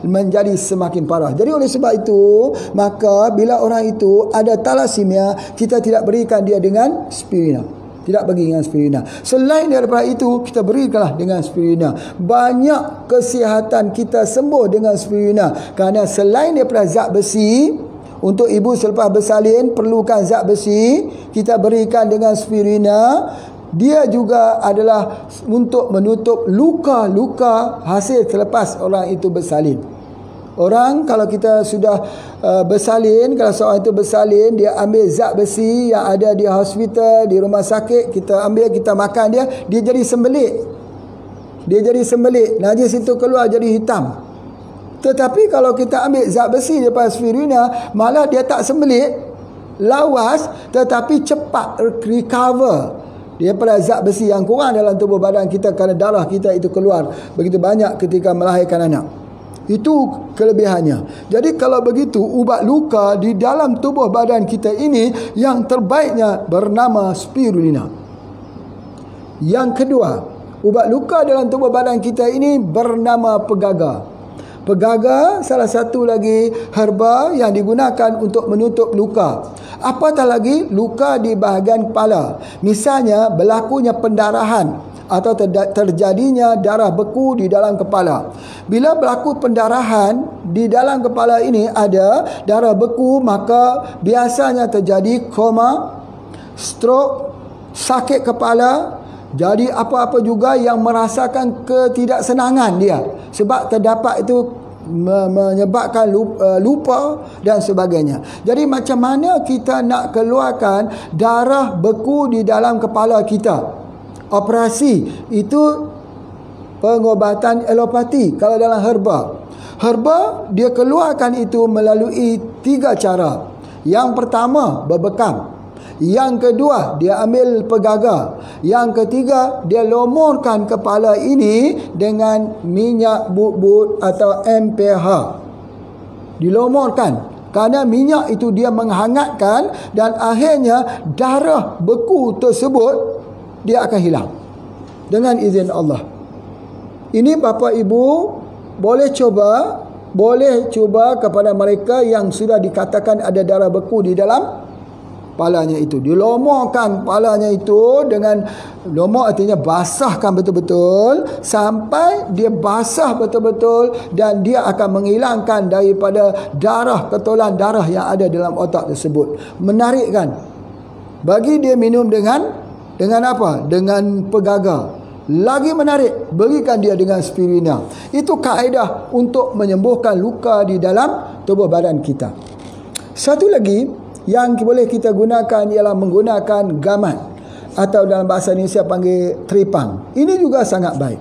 menjadi semakin parah. Jadi oleh sebab itu, maka bila orang itu ada thalassemia, kita tidak berikan dia dengan spirulina. Tidak bagi dengan spirulina. Selain daripada itu, kita berikanlah dengan spirulina. Banyak kesihatan kita sembuh dengan spirulina. Kerana selain daripada zat besi, untuk ibu selepas bersalin perlukan zat besi, kita berikan dengan spirulina. Dia juga adalah untuk menutup luka-luka hasil selepas orang itu bersalin. Orang kalau kita sudah bersalin, kalau seorang itu bersalin, dia ambil zat besi yang ada di hospital, di rumah sakit, kita ambil, kita makan dia jadi sembelit. Najis itu keluar jadi hitam. Tetapi kalau kita ambil zat besi daripada spirulina, malah dia tak sembelit, lawas, tetapi cepat recover daripada zat besi yang kurang dalam tubuh badan kita, kerana darah kita itu keluar begitu banyak ketika melahirkan anak. Itu kelebihannya. Jadi kalau begitu, ubat luka di dalam tubuh badan kita ini yang terbaiknya bernama spirulina. Yang kedua, ubat luka dalam tubuh badan kita ini bernama pegaga. Pegaga salah satu lagi herba yang digunakan untuk menutup luka. Apatah lagi luka di bahagian kepala. Misalnya berlakunya pendarahan atau terjadinya darah beku di dalam kepala. Bila berlaku pendarahan di dalam kepala ini ada darah beku, maka biasanya terjadi koma, stroke, sakit kepala. Jadi apa-apa juga yang merasakan ketidaksenangan dia sebab terdapat itu menyebabkan lupa dan sebagainya. Jadi macam mana kita nak keluarkan darah beku di dalam kepala kita? Operasi itu pengobatan alopati. Kalau dalam herba dia keluarkan itu melalui 3 cara. Yang pertama berbekam, yang kedua dia ambil pegaga, yang ketiga dia lomorkan kepala ini dengan minyak but-but atau MPH. Dilomorkan kerana minyak itu dia menghangatkan dan akhirnya darah beku tersebut dia akan hilang dengan izin Allah. Ini bapa ibu boleh cuba kepada mereka yang sudah dikatakan ada darah beku di dalam kepalanya itu. Dilomorkan kepalanya itu dengan lomor, artinya basahkan betul-betul sampai dia basah betul-betul dan dia akan menghilangkan daripada ketolan darah yang ada dalam otak tersebut. Menarik kan? Bagi dia minum dengan apa? Dengan pegaga. Lagi menarik, berikan dia dengan spirina. Itu kaedah untuk menyembuhkan luka di dalam tubuh badan kita. Satu lagi yang boleh kita gunakan ialah menggunakan gamat atau dalam bahasa Indonesia panggil tripang. Ini juga sangat baik.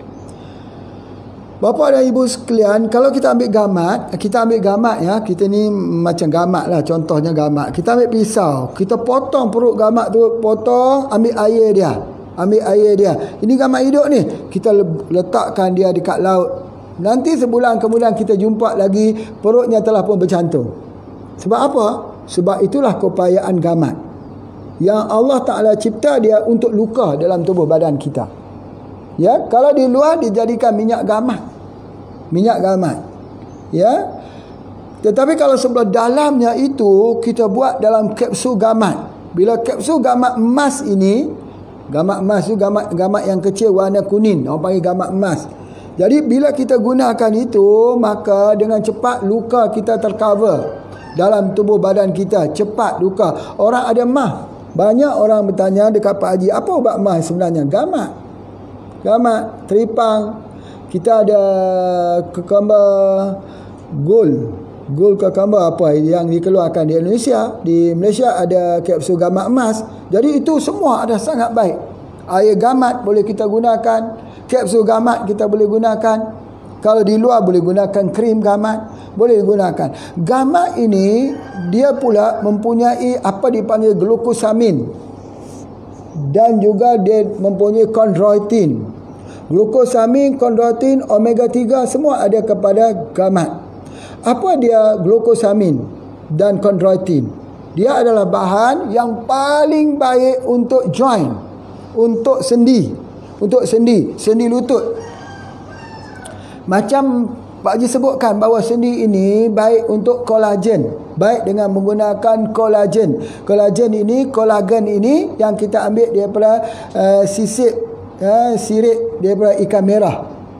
Bapa dan ibu sekalian, kalau kita ambil gamat ya, kita ni macam gamat lah, contohnya gamat. Kita ambil pisau, kita potong perut gamat tu, ambil air dia. Ini gamat hidup ni, kita letakkan dia dekat laut. Nanti sebulan kemudian kita jumpa lagi perutnya telah pun bercantum. Sebab apa? Sebab itulah keupayaan gamat yang Allah Ta'ala cipta dia untuk luka dalam tubuh badan kita. Ya, kalau di luar dijadikan minyak gamat. Ya. Tetapi kalau sebelah dalamnya itu kita buat dalam kapsul gamat. Bila kapsul gamat emas ini, gamat emas tu gamat yang kecil warna kuning, orang panggil gamat emas. Jadi bila kita gunakan itu, maka dengan cepat luka kita tercover dalam tubuh badan kita. Cepat luka. Orang ada mah. Banyak orang bertanya dekat Pak Haji, apa ubat mah sebenarnya? Gamat, tripang. Kita ada kekambar gold kekambar apa yang dikeluarkan di Indonesia. Di Malaysia ada kapsul gamat emas. Jadi itu semua ada sangat baik. Air gamat boleh kita gunakan, kapsul gamat kita boleh gunakan. Kalau di luar boleh gunakan krim gamat, boleh digunakan. Gamat ini dia pula mempunyai apa dipanggil glukosamin dan juga dia mempunyai chondroitin. Glukosamin, chondroitin, omega 3 semua ada kepada gamat. Apa dia glukosamin dan chondroitin? Dia adalah bahan yang paling baik untuk joint, untuk sendi lutut. Macam Pak Haji sebutkan bahawa sendi ini baik untuk kolagen, baik dengan menggunakan kolagen. Kolagen ini yang kita ambil daripada sirip daripada ikan merah.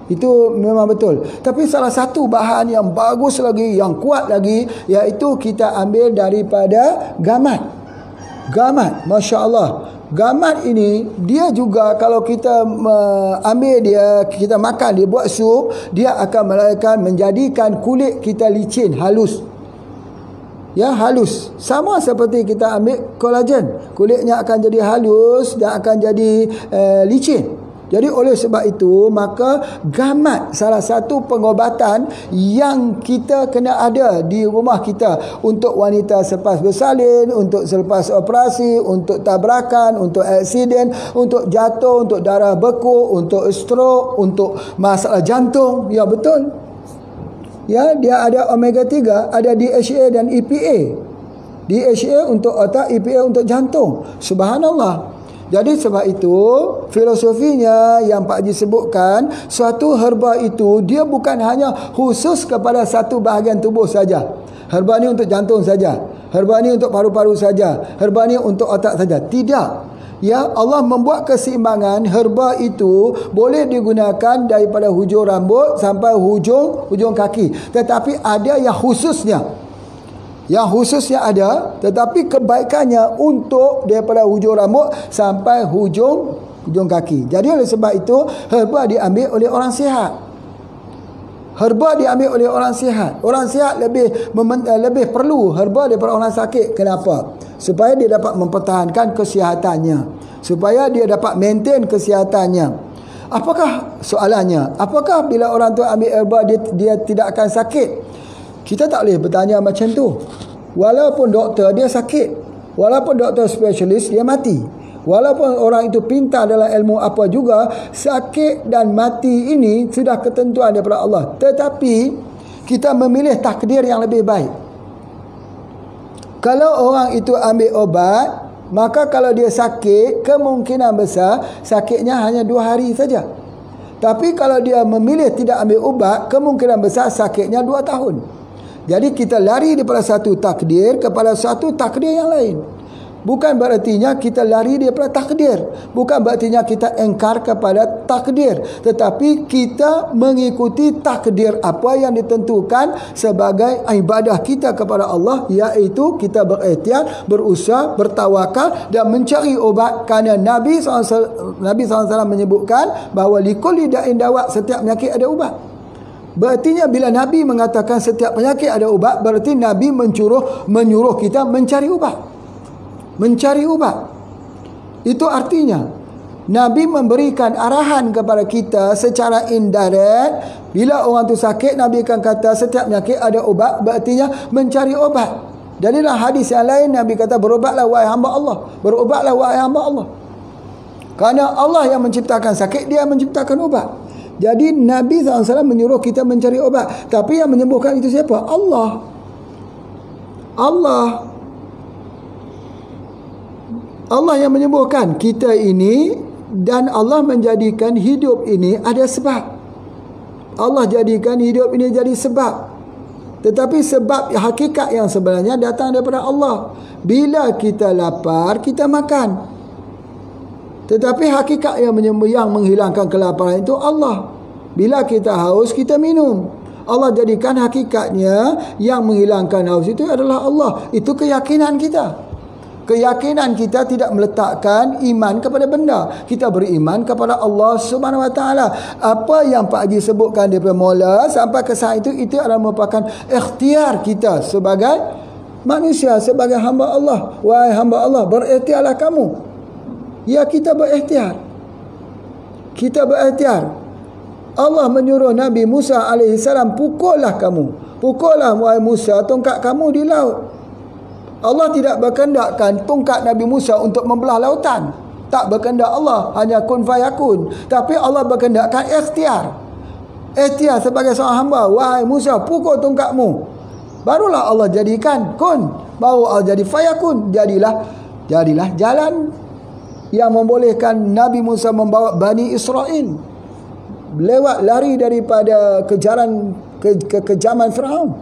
Itu memang betul. Tapi salah satu bahan yang bagus lagi, yang kuat lagi, iaitu kita ambil daripada gamat. Masya Allah. Gamat ini dia juga kalau kita ambil dia, kita makan, dia buat sup, dia akan menjadikan kulit kita licin, halus. Ya, halus. Sama seperti kita ambil kolagen, kulitnya akan jadi halus dan akan jadi licin. Jadi oleh sebab itu, maka gamat salah satu pengobatan yang kita kena ada di rumah kita untuk wanita selepas bersalin, untuk selepas operasi, untuk tabrakan, untuk aksiden, untuk jatuh, untuk darah beku, untuk stroke, untuk masalah jantung. Ya, betul. Ya, dia ada omega 3, ada DHA dan EPA. DHA untuk otak, EPA untuk jantung. Subhanallah. Jadi sebab itu filosofinya yang Pak Haji sebutkan, suatu herba itu dia bukan hanya khusus kepada satu bahagian tubuh saja. Herba ni untuk jantung saja, herba ni untuk paru-paru saja, herba ni untuk otak saja. Tidak. Ya, Allah membuat keseimbangan. Herba itu boleh digunakan daripada hujung rambut sampai hujung kaki. Tetapi ada yang khususnya. Yang khususnya ada, tetapi kebaikannya untuk daripada hujung rambut sampai hujung kaki. Jadi oleh sebab itu, herba diambil oleh orang sihat. Herba diambil oleh orang sihat. Orang sihat lebih perlu herba daripada orang sakit. Kenapa? Supaya dia dapat mempertahankan kesihatannya. Supaya dia dapat maintain kesihatannya. Apakah soalannya? Apakah bila orang tu ambil herba dia tidak akan sakit? Kita tak boleh bertanya macam tu. Walaupun doktor dia sakit. Walaupun doktor spesialis dia mati. Walaupun orang itu pintar dalam ilmu apa juga, sakit dan mati ini sudah ketentuan daripada Allah. Tetapi kita memilih takdir yang lebih baik. Kalau orang itu ambil obat, maka kalau dia sakit, kemungkinan besar sakitnya hanya 2 hari saja. Tapi kalau dia memilih tidak ambil ubat, kemungkinan besar sakitnya 2 tahun. Jadi kita lari daripada satu takdir kepada satu takdir yang lain. Bukan berartinya kita lari daripada takdir. Bukan berartinya kita engkar kepada takdir. Tetapi kita mengikuti takdir apa yang ditentukan sebagai ibadah kita kepada Allah. Iaitu kita berikhtiar, berusaha, bertawakal dan mencari obat. Kerana Nabi SAW menyebutkan bahawa likulli da'in dawa, setiap penyakit ada ubat. Berartinya bila Nabi mengatakan setiap penyakit ada ubat, berarti Nabi menyuruh kita mencari ubat. Mencari ubat. Itu artinya Nabi memberikan arahan kepada kita secara indirect. Bila orang tu sakit, Nabi akan kata setiap penyakit ada ubat, berartinya mencari obat. Dan dalam hadis yang lain Nabi kata berobatlah wahai hamba Allah. Berobatlah wahai hamba Allah. Kerana Allah yang menciptakan sakit, dia menciptakan ubat. Jadi Nabi SAW menyuruh kita mencari obat. Tapi yang menyembuhkan itu siapa? Allah. Allah yang menyembuhkan kita ini. Dan Allah menjadikan hidup ini ada sebab. Allah jadikan hidup ini jadi sebab. Tetapi sebab hakikat yang sebenarnya datang daripada Allah. Bila kita lapar, kita makan. Tetapi hakikat yang menghilangkan kelaparan itu Allah. Bila kita haus, kita minum. Allah jadikan hakikatnya yang menghilangkan haus itu adalah Allah. Itu keyakinan kita. Keyakinan kita tidak meletakkan iman kepada benda. Kita beriman kepada Allah Subhanahu Wa Taala. Apa yang Pak Haji sebutkan daripada mula sampai ke saat itu adalah merupakan ikhtiar kita sebagai manusia, sebagai hamba Allah. Wahai hamba Allah, berikhtiarlah kamu. Ya, kita berikhtiar. Kita berikhtiar. Allah menyuruh Nabi Musa alaihissalam, pukullah kamu. Pukullah wahai Musa tongkat kamu di laut. Allah tidak berkehendakkan tongkat Nabi Musa untuk membelah lautan. Tak berkehendak Allah, hanya kun fayakun. Tapi Allah berkehendakkan ikhtiar. Ikhtiar sebagai seorang hamba, wahai Musa, pukul tongkatmu. Barulah Allah jadikan kun. Baru Allah jadi fayakun. Jadilah jalan yang membolehkan Nabi Musa membawa Bani Israel lewat lari daripada kejaman Firaun.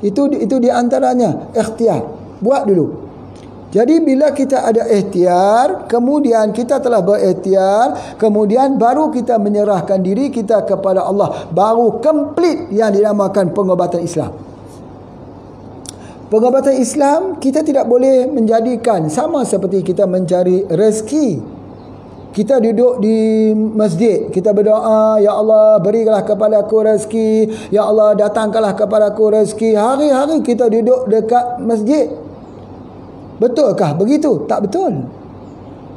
Itu di antaranya ikhtiar. Buat dulu. Jadi bila kita ada ikhtiar, kemudian kita telah berikhtiar, kemudian baru kita menyerahkan diri kita kepada Allah. Baru komplit yang dinamakan pengobatan Islam. Pengobatan Islam kita tidak boleh menjadikan sama seperti kita mencari rezeki. Kita duduk di masjid, kita berdoa, ya Allah berikanlah kepada aku rezeki, ya Allah datangkanlah kepada aku rezeki. Hari-hari kita duduk dekat masjid. Betulkah begitu? Tak betul.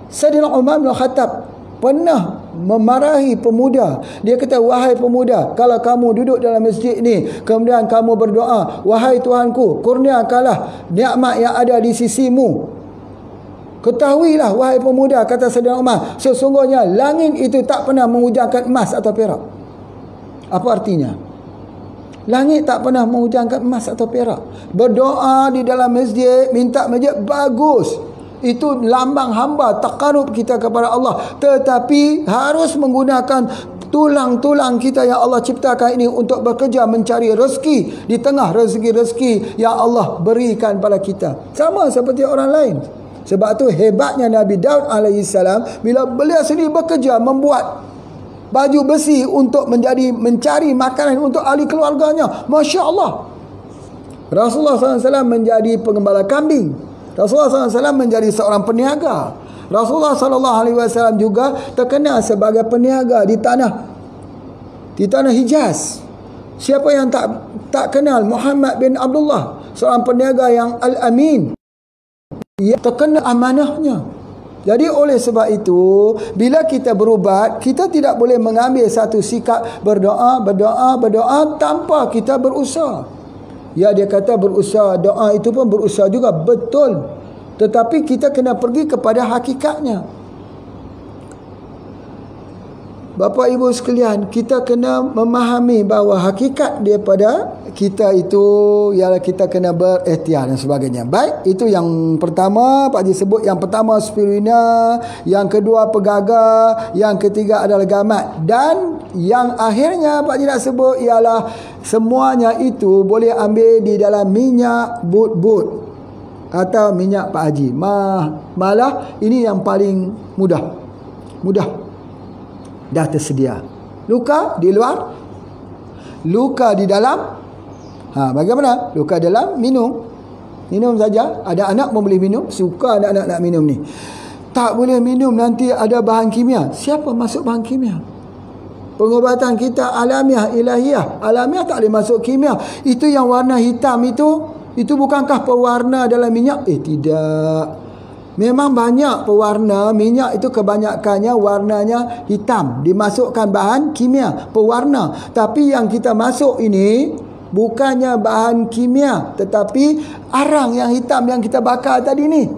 Sayyidina Umar bin Khattab pernah memarahi pemuda. Dia kata, wahai pemuda, kalau kamu duduk dalam masjid ni, kemudian kamu berdoa, wahai Tuhanku, kurniakanlah nikmat yang ada di sisimu. Ketahuilah wahai pemuda, kata Sayyidina Umar, sesungguhnya langit itu tak pernah menghujamkan emas atau perak. Apa artinya? Langit tak pernah menghujamkan emas atau perak. Berdoa di dalam masjid, minta masjid, bagus. Itu lambang hamba, taqarrub kita kepada Allah. Tetapi harus menggunakan tulang-tulang kita yang Allah ciptakan ini untuk bekerja mencari rezeki. Di tengah rezeki-rezeki yang Allah berikan pada kita. Sama seperti orang lain. Sebab tu hebatnya Nabi Daud alaihissalam bila beliau sendiri bekerja membuat baju besi untuk mencari makanan untuk ahli keluarganya. Masya Allah. Rasulullah SAW menjadi pengembala kambing. Rasulullah SAW menjadi seorang peniaga. Rasulullah SAW juga terkenal sebagai peniaga di tanah Hijaz. Siapa yang tak kenal Muhammad bin Abdullah, seorang peniaga yang al-amin, yang terkenal amanahnya. Jadi oleh sebab itu, bila kita berubat, kita tidak boleh mengambil satu sikap berdoa tanpa kita berusaha. Ya, dia kata berusaha, doa itu pun berusaha juga, betul. Tetapi kita kena pergi kepada hakikatnya. Bapa Ibu sekalian, kita kena memahami bahawa hakikat daripada kita itu ialah kita kena berikhtiar dan sebagainya. Baik, itu yang pertama Pak Haji sebut. Yang pertama spirina, yang kedua pegaga, yang ketiga adalah gamat, dan yang akhirnya Pak Haji nak sebut ialah semuanya itu boleh ambil di dalam minyak but-but atau minyak Pak Haji. Malah ini yang paling mudah dah tersedia. Luka di luar, luka di dalam. Bagaimana? Luka dalam, minum saja. Ada anak pun boleh minum. Suka anak-anak nak minum ni. Tak boleh minum, nanti ada bahan kimia. Siapa masuk bahan kimia? Pengobatan kita alamiah, ilahiyah. Alamiah tak boleh masuk kimia. Itu yang warna hitam itu bukankah pewarna dalam minyak? Tidak. Memang banyak pewarna minyak itu, kebanyakannya warnanya hitam, dimasukkan bahan kimia pewarna. Tapi yang kita masuk ini bukannya bahan kimia, tetapi arang yang hitam yang kita bakar tadi ni.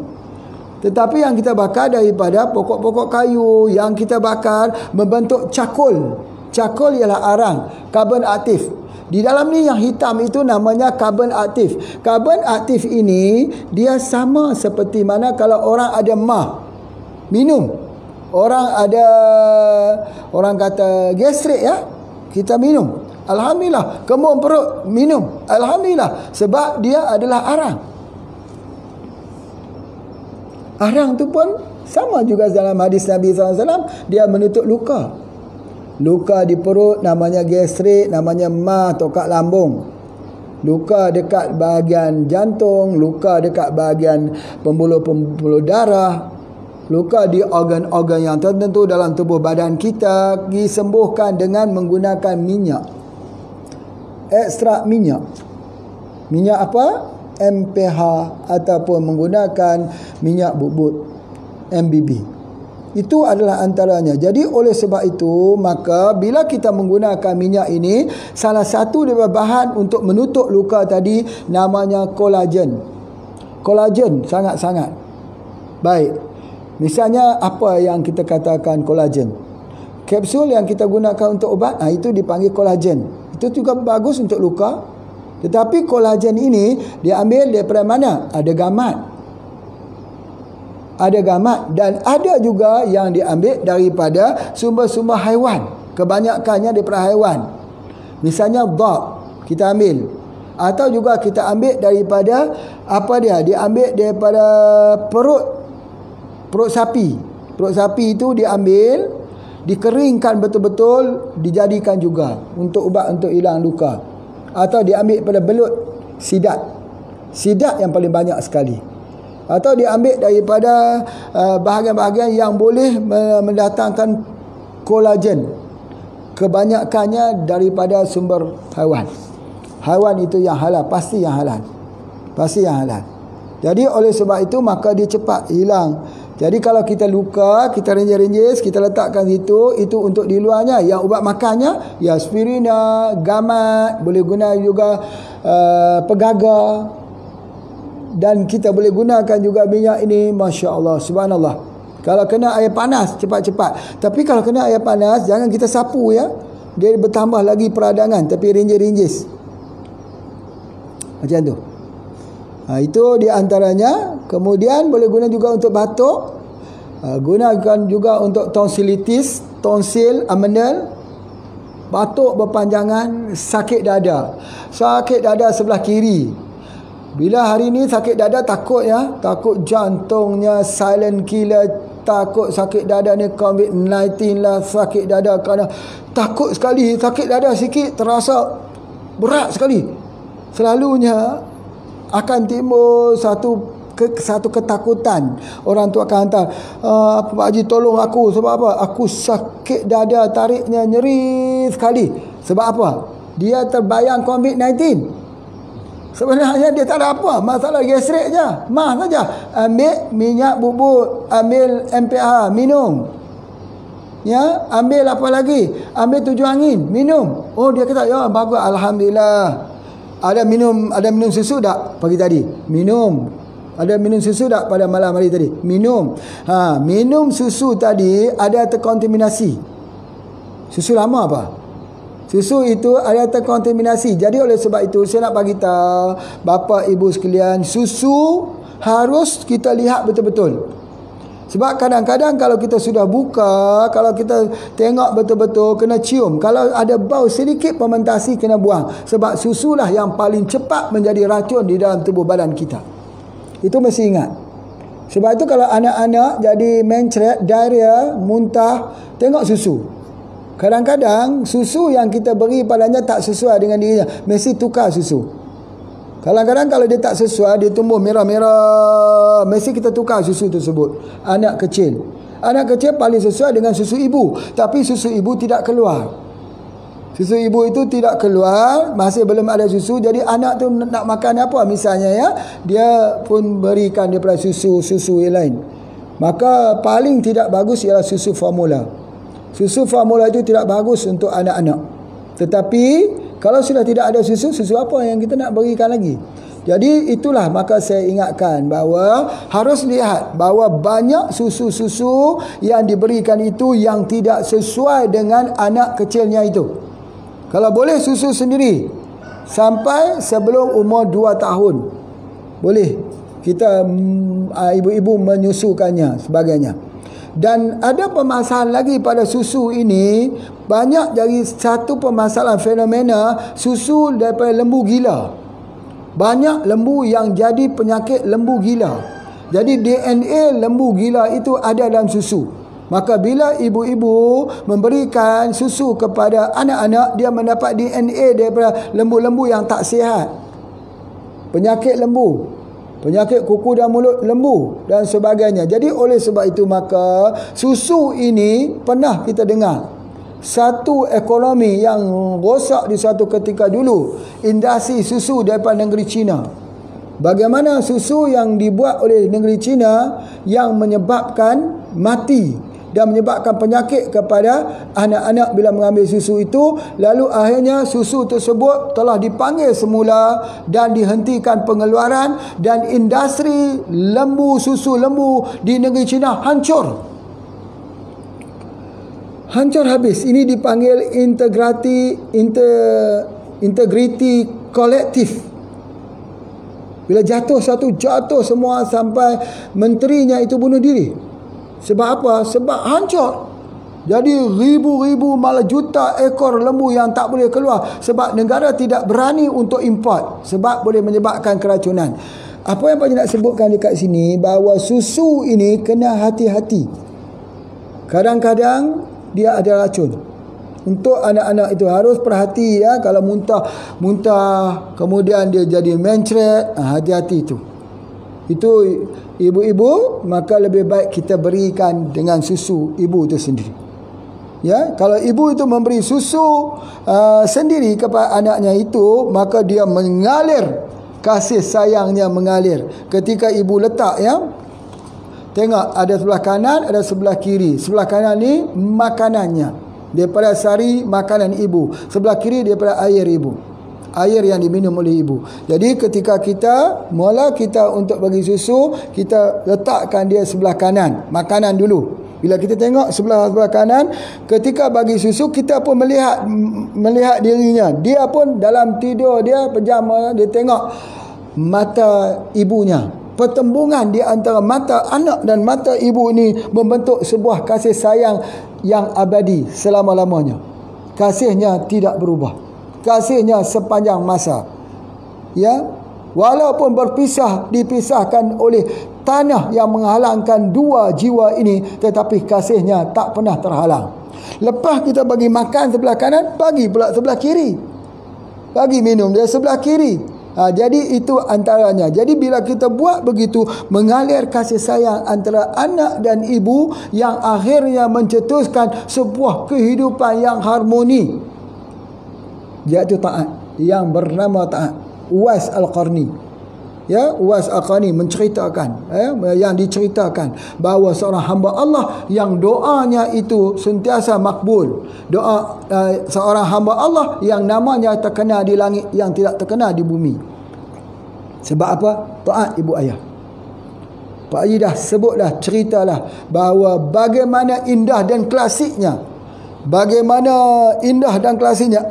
Tetapi yang kita bakar daripada pokok-pokok kayu yang kita bakar membentuk cakul. Cakul ialah arang, karbon aktif. Di dalam ni yang hitam itu namanya karbon aktif. Karbon aktif ini dia sama seperti mana kalau orang ada minum. Orang kata gastrik ya, kita minum. Alhamdulillah, kemung perut minum. Alhamdulillah, sebab dia adalah arang. Arang tu pun sama juga dalam hadis Nabi SAW, dia menutup luka. Luka di perut namanya gastrik, namanya tokak lambung. Luka dekat bahagian jantung, luka dekat bahagian pembuluh-pembuluh darah, luka di organ-organ yang tertentu dalam tubuh badan kita disembuhkan dengan menggunakan minyak. Ekstrak minyak. Minyak apa? MPH ataupun menggunakan minyak but-but MBB. Itu adalah antaranya. Jadi oleh sebab itu, maka bila kita menggunakan minyak ini, salah satu daripada bahan untuk menutup luka tadi namanya kolagen. Kolagen sangat-sangat baik. Misalnya apa yang kita katakan kolagen? Kapsul yang kita gunakan untuk ubat, itu dipanggil kolagen. Itu juga bagus untuk luka. Tetapi kolagen ini diambil daripada mana? Ada gamat dan ada juga yang diambil daripada sumber-sumber haiwan. Kebanyakannya daripada haiwan. Misalnya dhab kita ambil, atau juga kita ambil daripada diambil daripada perut sapi. Perut sapi itu diambil, dikeringkan betul-betul, dijadikan juga untuk ubat untuk hilang luka. Atau diambil pada belut sidat yang paling banyak sekali. Atau diambil daripada bahagian-bahagian yang boleh mendatangkan kolagen. Kebanyakannya daripada sumber haiwan. Haiwan itu yang halal, pasti yang halal. Jadi oleh sebab itu maka dia cepat hilang. Jadi kalau kita luka, kita rinjis-rinjis, kita letakkan situ, itu untuk di luarnya. Yang ubat makannya, ya aspirina, gamat, boleh guna juga pegaga. Dan kita boleh gunakan juga minyak ini. Masya Allah, subhanallah. Kalau kena air panas, cepat-cepat. Tapi kalau kena air panas, jangan kita sapu ya. Dia bertambah lagi peradangan, tapi rinjis-rinjis. Macam tu. Itu di antaranya. Kemudian boleh guna juga untuk batuk. Gunakan juga untuk tonsilitis, tonsil, amenal. Batuk berpanjangan, sakit dada sebelah kiri. Bila hari ni sakit dada takut ya, takut jantungnya silent killer, takut sakit dada ni COVID-19 lah, sakit dada kerana takut sekali, sakit dada sikit terasa berat sekali. Selalunya akan timbul satu ketakutan. Orang tu akan hantar, Pak Haji tolong aku, sebab apa? Aku sakit dada, tariknya nyeri sekali. Sebab apa? Dia terbayang COVID-19. Sebenarnya dia tak ada apa, masalah gastrik je, mah saja. Ambil minyak bubuk, ambil MPH, minum. Ya, ambil apa lagi? Ambil 7 angin, minum. Oh, dia kata, ya bagus, alhamdulillah. Ada minum susu tak pagi tadi? Minum. Ada minum susu tak pada malam hari tadi? Minum. Minum susu tadi ada terkontaminasi. Susu lama apa? Susu itu ada terkontaminasi. Jadi oleh sebab itu saya nak bagi tahu bapa ibu sekalian, susu harus kita lihat betul-betul. Sebab kadang-kadang kalau kita sudah buka, kalau kita tengok betul-betul, kena cium. Kalau ada bau sedikit fermentasi, kena buang. Sebab susulah yang paling cepat menjadi racun di dalam tubuh badan kita. Itu mesti ingat. Sebab itu kalau anak-anak jadi mencret, diarrhea, muntah, tengok susu. Kadang-kadang susu yang kita beri padanya tak sesuai dengan dirinya, mesti tukar susu. Kadang-kadang kalau dia tak sesuai, dia tumbuh merah-merah, mesti kita tukar susu tersebut. Anak kecil paling sesuai dengan susu ibu, tapi susu ibu tidak keluar. Susu ibu itu tidak keluar, masih belum ada susu. Jadi anak tu nak makan apa misalnya ya, dia pun berikan daripada susu yang lain. Maka paling tidak bagus ialah susu formula. Susu formula itu tidak bagus untuk anak-anak. Tetapi kalau sudah tidak ada susu apa yang kita nak berikan lagi? Jadi itulah, maka saya ingatkan bahawa harus lihat bahawa banyak susu-susu yang diberikan itu yang tidak sesuai dengan anak kecilnya itu. Kalau boleh susu sendiri sampai sebelum umur 2 tahun. Boleh kita ibu-ibu menyusukannya sebagainya. Dan ada permasalahan lagi pada susu ini. Banyak dari satu permasalahan fenomena susu daripada lembu gila. Banyak lembu yang jadi penyakit lembu gila. Jadi DNA lembu gila itu ada dalam susu. Maka bila ibu-ibu memberikan susu kepada anak-anak, dia mendapat DNA daripada lembu-lembu yang tak sihat. Penyakit lembu, penyakit kuku dan mulut lembu dan sebagainya. Jadi oleh sebab itu maka susu ini pernah kita dengar satu ekonomi yang rosak di suatu ketika dulu, industri susu daripada negeri China. Bagaimana susu yang dibuat oleh negeri China yang menyebabkan mati dan menyebabkan penyakit kepada anak-anak bila mengambil susu itu. Lalu akhirnya susu tersebut telah dipanggil semula dan dihentikan pengeluaran, dan industri lembu, susu lembu di negeri China hancur. Hancur habis. Ini dipanggil integrity kolektif. Bila jatuh semua sampai menterinya itu bunuh diri. Sebab apa? Sebab hancur. Jadi ribu-ribu malah juta ekor lembu yang tak boleh keluar. Sebab negara tidak berani untuk import. Sebab boleh menyebabkan keracunan. Apa yang Pak nak sebutkan dekat sini, bahawa susu ini kena hati-hati. Kadang-kadang dia ada racun. Untuk anak-anak itu harus perhati ya. Kalau muntah kemudian dia jadi mencret, hati-hati itu. Itu ibu-ibu, maka lebih baik kita berikan dengan susu ibu itu sendiri. Ya, kalau ibu itu memberi susu sendiri kepada anaknya itu, maka dia mengalir, kasih sayangnya mengalir. Ketika ibu letak ya, tengok ada sebelah kanan, ada sebelah kiri. Sebelah kanan ni makanannya, daripada sari makanan ibu. Sebelah kiri daripada air ibu, air yang diminum oleh ibu. Jadi ketika kita mula kita untuk bagi susu, kita letakkan dia sebelah kanan, makanan dulu. Bila kita tengok sebelah kanan, ketika bagi susu, kita pun melihat dirinya. Dia pun dalam tidur dia pejama, dia tengok mata ibunya. Pertembungan di antara mata anak dan mata ibu ini membentuk sebuah kasih sayang yang abadi selama-lamanya. Kasihnya tidak berubah. Kasihnya sepanjang masa. Ya. walaupun dipisahkan oleh tanah yang menghalangkan dua jiwa ini, tetapi kasihnya tak pernah terhalang. Lepas kita bagi makan sebelah kanan, bagi pula sebelah kiri. Bagi minum dia sebelah kiri. Jadi itu antaranya. Jadi bila kita buat begitu, mengalir kasih sayang antara anak dan ibu yang akhirnya mencetuskan sebuah kehidupan yang harmoni, iaitu taat, yang bernama taat. Uwais Al-Qarni, Uwais Al-Qarni menceritakan, yang diceritakan bahawa seorang hamba Allah yang doanya itu sentiasa makbul. Doa seorang hamba Allah yang namanya terkenal di langit, yang tidak terkenal di bumi. Sebab apa? Taat ibu ayah. Pak Haji dah sebutlah, ceritalah bahawa bagaimana indah dan klasiknya,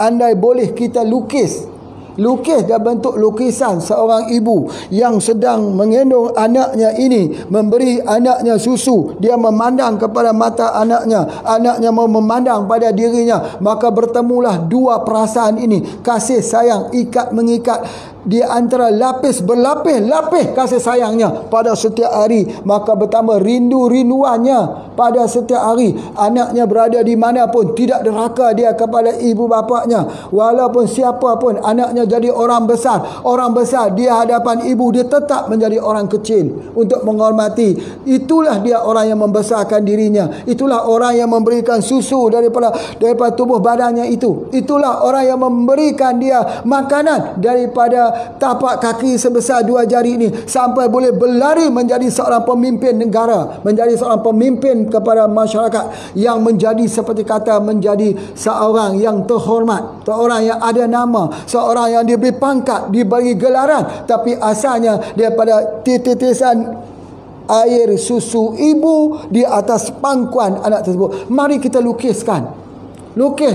andai boleh kita lukis dalam bentuk lukisan seorang ibu yang sedang menggendong anaknya ini, memberi anaknya susu. Dia memandang kepada mata anaknya, anaknya mau memandang pada dirinya, maka bertemulah dua perasaan ini, kasih sayang ikat mengikat di antara lapis berlapis-lapis kasih sayangnya pada setiap hari, maka bertambah rinduannya pada setiap hari. Anaknya berada di mana pun tidak derhaka dia kepada ibu bapaknya, walaupun siapa pun anaknya jadi orang besar di hadapan ibu, dia tetap menjadi orang kecil untuk menghormati. Itulah dia orang yang membesarkan dirinya, itulah orang yang memberikan susu daripada tubuh badannya itu, itulah orang yang memberikan dia makanan daripada tapak kaki sebesar dua jari ini, sampai boleh berlari menjadi seorang pemimpin negara, menjadi seorang pemimpin kepada masyarakat, yang menjadi seperti kata menjadi seorang yang terhormat, seorang yang ada nama, seorang yang diberi pangkat, diberi gelaran, tapi asalnya daripada titisan air susu ibu di atas pangkuan anak tersebut. Mari kita lukis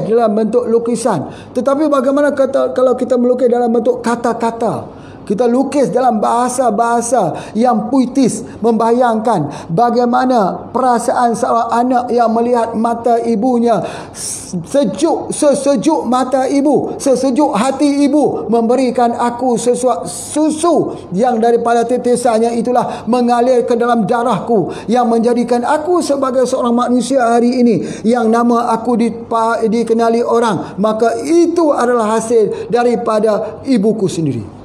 dalam bentuk lukisan. Tetapi bagaimana kalau kita melukis dalam bentuk kata-kata? Kita lukis dalam bahasa-bahasa yang puitis, membayangkan bagaimana perasaan seorang anak yang melihat mata ibunya, sesejuk mata ibu, sesejuk hati ibu, memberikan aku sesuatu susu yang daripada titisannya itulah mengalir ke dalam darahku, yang menjadikan aku sebagai seorang manusia hari ini, yang nama aku dikenali orang. Maka itu adalah hasil daripada ibuku sendiri.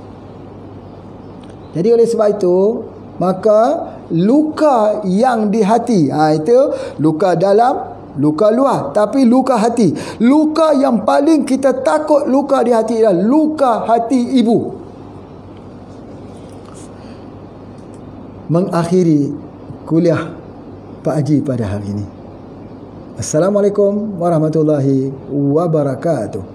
Jadi oleh sebab itu, maka luka yang di hati, itu luka dalam, luka luar, tapi luka hati. Luka yang paling kita takut luka di hati adalah luka hati ibu. Mengakhiri kuliah Pak Haji pada hari ini. Assalamualaikum warahmatullahi wabarakatuh.